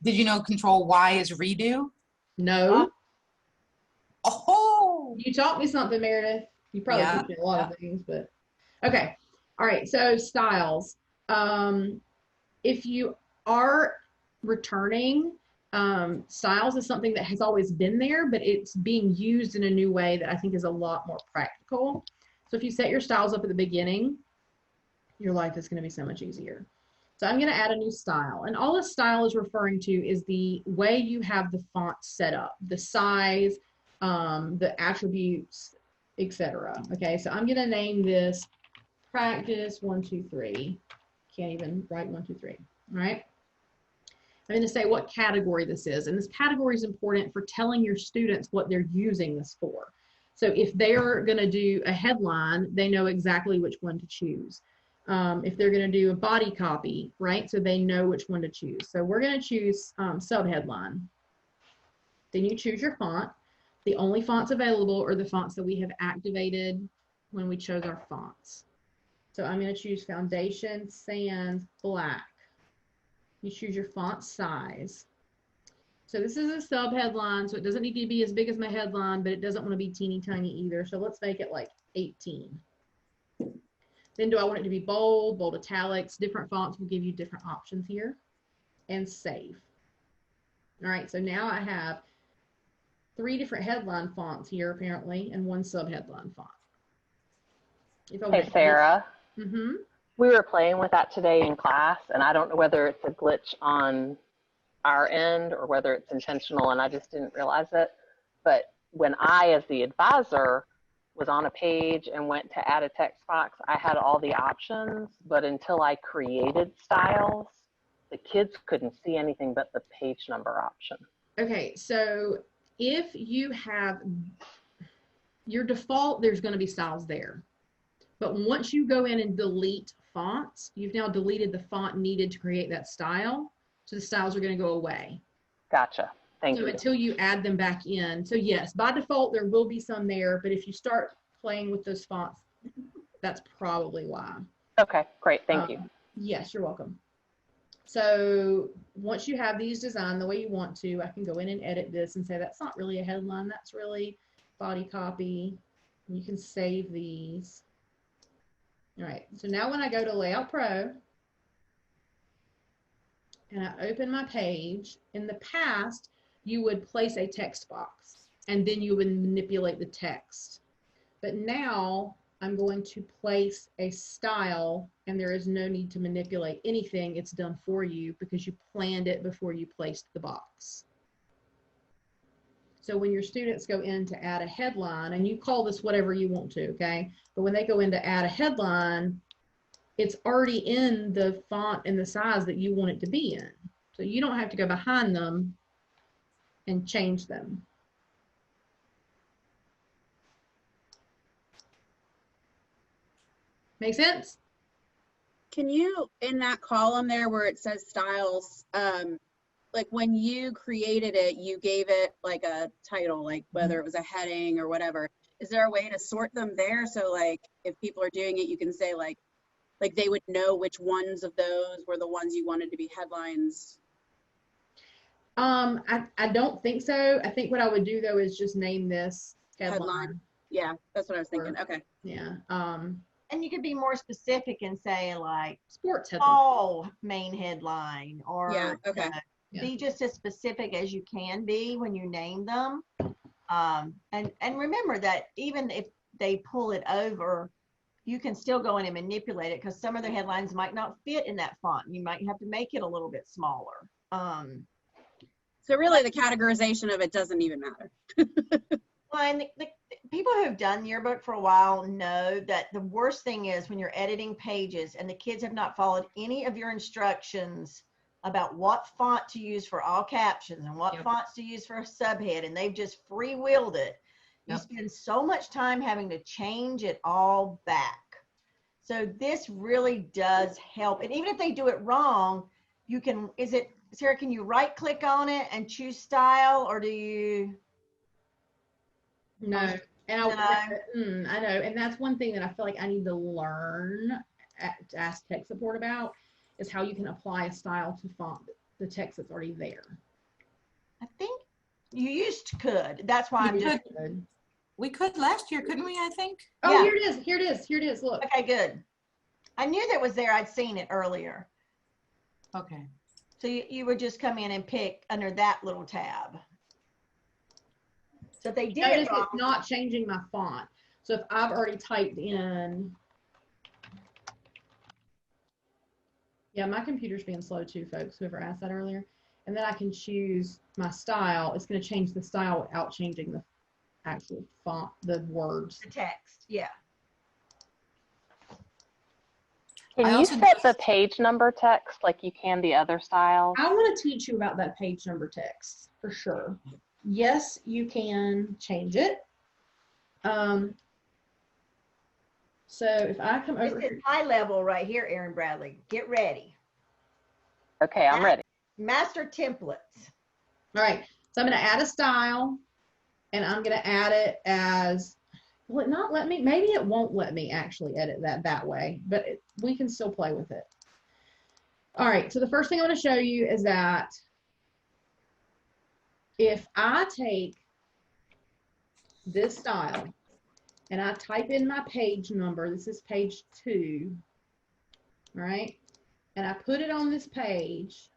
Did you know Control Y is redo? No. Oh. You taught me something, Meredith. You probably taught me a lot of things, but okay. All right. So styles. If you are returning, styles is something that has always been there, but it's being used in a new way that I think is a lot more practical. So if you set your styles up at the beginning, your life is going to be so much easier. So I'm going to add a new style, and all a style is referring to is the way you have the font set up, the size, the attributes, etc. Okay, so I'm going to name this practice 1, 2, 3. Can't even write 1, 2, 3. All right. I'm going to say what category this is, and this category is important for telling your students what they're using this for. So if they're going to do a headline, they know exactly which one to choose. If they're going to do a body copy, right, so they know which one to choose. So we're going to choose subheadline. Then you choose your font. The only fonts available are the fonts that we have activated when we chose our fonts. So I'm going to choose Foundation Sans Black. You choose your font size. So this is a sub headline, so it doesn't need to be as big as my headline, but it doesn't want to be teeny tiny either. So let's make it like 18. Then do I want it to be bold, bold italics? Different fonts will give you different options here. And save. All right, so now I have 3 different headline fonts here apparently, and 1 sub headline font. Hey, Sarah. Mm-hmm. We were playing with that today in class, and I don't know whether it's a glitch on our end or whether it's intentional, and I just didn't realize it. But when I, as the advisor, was on a page and went to add a text box, I had all the options, but until I created styles, the kids couldn't see anything but the page number option. Okay, so if you have your default, there's going to be styles there. But once you go in and delete fonts, you've now deleted the font needed to create that style. So the styles are going to go away. Gotcha. Thank you. So until you add them back in. So yes, by default, there will be some there, but if you start playing with those fonts, that's probably why. Okay, great. Thank you. Yes, you're welcome. So once you have these designed the way you want to, I can go in and edit this and say, that's not really a headline. That's really body copy. You can save these. All right, so now when I go to Layout Pro and I open my page, in the past, you would place a text box and then you would manipulate the text. But now I'm going to place a style and there is no need to manipulate anything. It's done for you because you planned it before you placed the box. So when your students go in to add a headline, and you call this whatever you want to, okay? But when they go in to add a headline, it's already in the font and the size that you want it to be in. So you don't have to go behind them and change them. Make sense? Can you, in that column there where it says styles, like when you created it, you gave it like a title, like whether it was a heading or whatever. Is there a way to sort them there? So like if people are doing it, you can say like they would know which ones of those were the ones you wanted to be headlines. I don't think so. I think what I would do though is just name this headline. Yeah, that's what I was thinking. Okay. Yeah. And you could be more specific and say like sports headline. All main headline, or yeah, okay. Be just as specific as you can be when you name them. And remember that even if they pull it over, you can still go in and manipulate it because some of the headlines might not fit in that font. You might have to make it a little bit smaller. So really the categorization of it doesn't even matter. Well, and the people who have done Yearbook for a while know that the worst thing is when you're editing pages and the kids have not followed any of your instructions about what font to use for all captions and what fonts to use for a subhead, and they've just free-wheeled it. You spend so much time having to change it all back. So this really does help. And even if they do it wrong, you can, Sarah, can you right-click on it and choose style, or do you? No, and I know, and that's one thing that I feel like I need to learn to ask tech support about is how you can apply a style to font, the text that's already there. I think you could. That's why We could last year, couldn't we? I think. Oh, yeah. Here it is. Here it is. Here it is. Look. Okay, good. I knew that was there. I'd seen it earlier. Okay. So you would just come in and pick under that little tab. So if they did Notice it wrong, it's not changing my font. So if I've already typed in, yeah, my computer's being slow too, folks, whoever asked that earlier. And then I can choose my style. It's going to change the style without changing the actual font, the words. The text, yeah. Can you set the page number text like you can the other styles? I want to teach you about that page number text for sure. Yes, you can change it. So if I come over here. This is high level right here, Erin Bradley. Get ready. Okay, I'm ready. Master templates. All right, so I'm going to add a style, and I'm going to add it as, will it not let me? Maybe it won't let me actually edit that way, but we can still play with it. All right, so the first thing I want to show you is that if I take this style and I type in my page number, this is page 2, all right, and I put it on this page,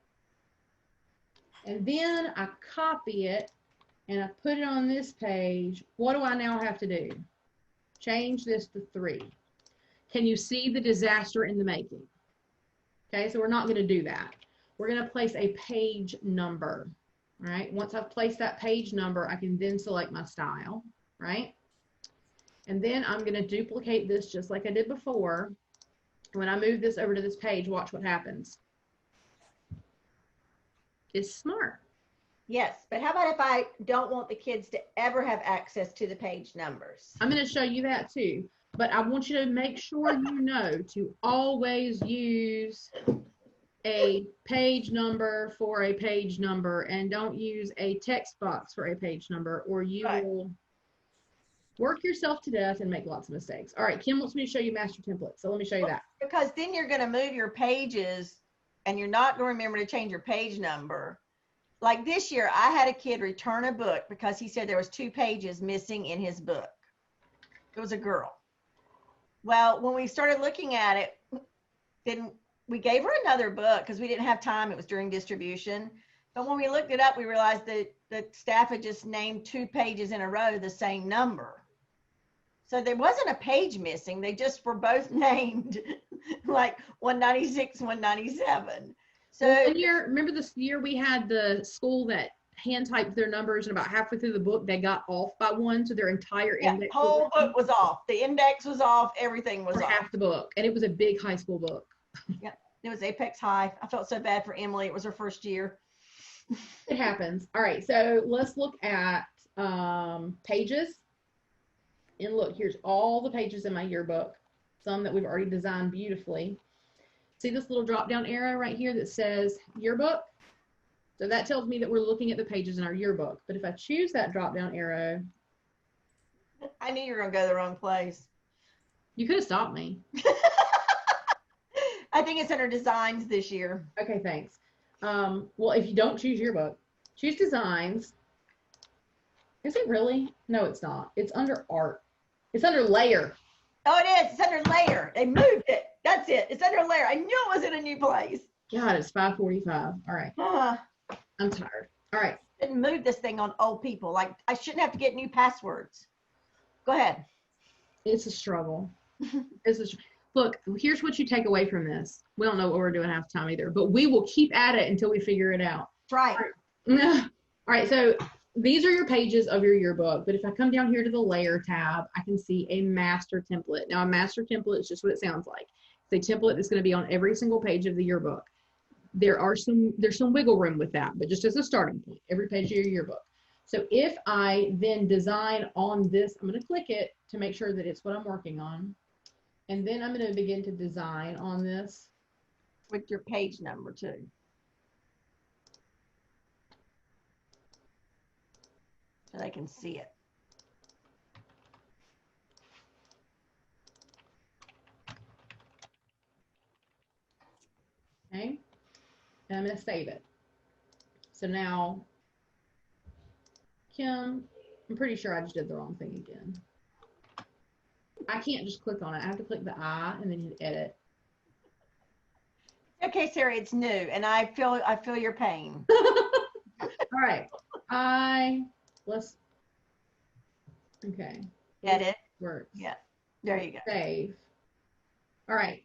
and then I copy it and I put it on this page, what do I now have to do? Change this to 3. Can you see the disaster in the making? Okay, so we're not going to do that. We're going to place a page number. All right, once I've placed that page number, I can then select my style, right? And then I'm going to duplicate this just like I did before. When I move this over to this page, watch what happens. It's smart. Yes, but how about if I don't want the kids to ever have access to the page numbers? I'm going to show you that too, but I want you to make sure you know to always use a page number for a page number, and don't use a text box for a page number, or you will work yourself to death and make lots of mistakes. All right, Kim wants me to show you master templates, so let me show you that. Because then you're going to move your pages and you're not going to remember to change your page number. Like this year, I had a kid return a book because he said there was 2 pages missing in his book. It was a girl. Well, when we started looking at it, then we gave her another book because we didn't have time. It was during distribution. But when we looked it up, we realized that the staff had just named 2 pages in a row the same number. So there wasn't a page missing. They just were both named like 196, 197. So well, one year, remember this year we had the school that hand typed their numbers, and about halfway through the book they got off by 1, so their entire index whole book was off. The index was off. Everything was for off. half the book, and it was a big high school book. Yeah, it was Apex High. I felt so bad for Emily. It was her first year. It happens. All right, so let's look at pages. And look, here's all the pages in my yearbook, some that we've already designed beautifully. See this little drop down arrow right here that says yearbook? So that tells me that we're looking at the pages in our yearbook. But if I choose that drop down arrow, I knew you were going to go the wrong place. You could have stopped me. I think it's under designs this year. Okay, thanks. Well, if you don't choose yearbook, choose designs. Is it really? No, it's not. It's under art. It's under layer. Oh, it is. It's under layer. They moved it. That's it. It's under layer. I knew it was in a new place. God, it's 5:45. All right. I'm tired. All right. Shouldn't move this thing on old people. Like, I shouldn't have to get new passwords. Go ahead. It's a struggle. Look, here's what you take away from this. We don't know what we're doing half the time either, but we will keep at it until we figure it out. That's right. All right, so these are your pages of your yearbook, but if I come down here to the layer tab, I can see a master template. Now, a master template is just what it sounds like. It's a template that's going to be on every single page of the yearbook. There's some wiggle room with that, but just as a starting point, every page of your yearbook. So if I then design on this, I'm going to click it to make sure that it's what I'm working on. And then I'm going to begin to design on this. With your page number too. So they can see it. Okay. And I'm going to save it. So now, Kim, I'm pretty sure I just did the wrong thing again. I can't just click on it. I have to click the I and then hit edit. Okay, Sarah, it's new, and I feel your pain. All right. Okay. Edit. Works. Yeah. There you go. Save. All right.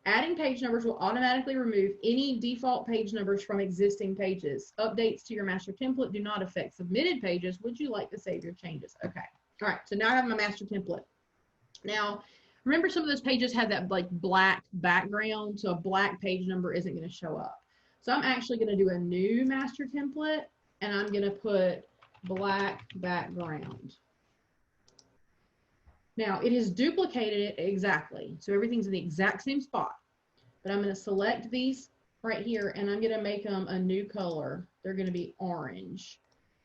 Adding page numbers will automatically remove any default page numbers from existing pages. Updates to your master template do not affect submitted pages. Would you like to save your changes? Okay. All right. So now I have my master template. Now, remember some of those pages had that like black background, so a black page number isn't going to show up. So I'm actually going to do a new master template, and I'm going to put black background. Now, it has duplicated it exactly, so everything's in the exact same spot. But I'm going to select these right here, and I'm going to make them a new color. They're going to be orange.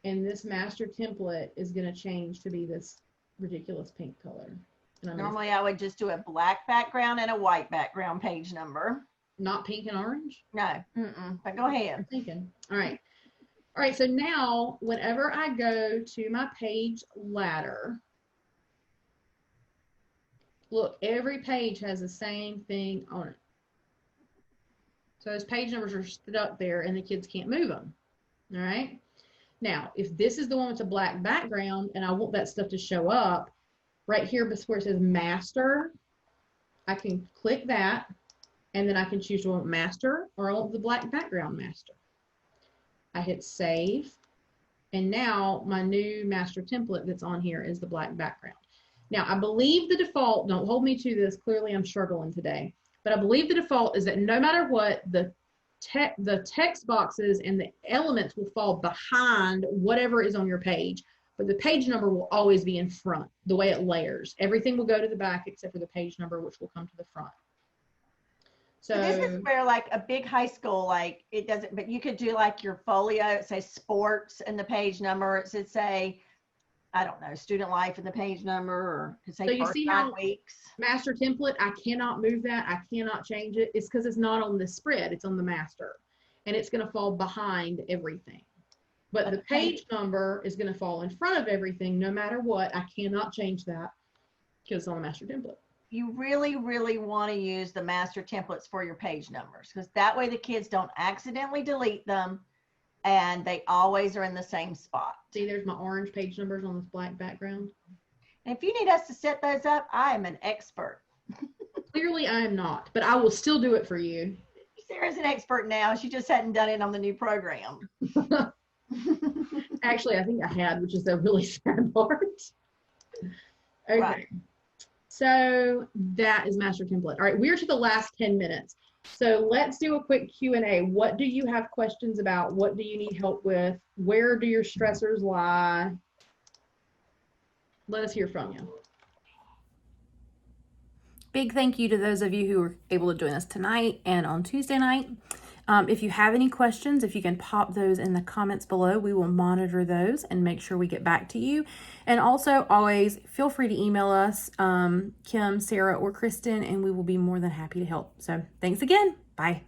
And this master template is going to change to be this ridiculous pink color. Normally, I would just do a black background and a white background page number. Not pink and orange? No. But go ahead. I'm thinking. All right. All right. So now, whenever I go to my page ladder, look, every page has the same thing on it. So those page numbers are stuck there, and the kids can't move them. All right. Now, if this is the one with a black background, and I want that stuff to show up, right here where it says master, I can click that, and then I can choose to want master or I want the black background master. I hit save, and now my new master template that's on here is the black background. Now, I believe the default, don't hold me to this, clearly I'm struggling today, but I believe the default is that no matter what, the text boxes and the elements will fall behind whatever is on your page. But the page number will always be in front, the way it layers. Everything will go to the back except for the page number, which will come to the front. So this is where like a big high school, like it doesn't, but you could do like your folio, it says sports and the page number, it should say, I don't know, student life and the page number, or it could say so you first see 9 how weeks. Master template, I cannot move that. I cannot change it. It's because it's not on the spread. It's on the master. And it's going to fall behind everything. But the page number is going to fall in front of everything no matter what. I cannot change that because it's on the master template. you really, really want to use the master templates for your page numbers, because that way the kids don't accidentally delete them and they always are in the same spot. See, there's my orange page numbers on this black background. And if you need us to set those up, I am an expert. Clearly I am not, but I will still do it for you. Sarah's an expert now. She just hadn't done it on the new program. Actually, I think I had, which is the really sad part. Okay. Right. So that is master template. All right, we're to the last 10 minutes. So let's do a quick Q&A. What do you have questions about? What do you need help with? Where do your stressors lie? Let us hear from you. Big thank you to those of you who were able to join us tonight and on Tuesday night. If you have any questions, if you can pop those in the comments below, we will monitor those and make sure we get back to you. And also, always feel free to email us, Kim, Sarah, or Kristen, and we will be more than happy to help. So thanks again. Bye.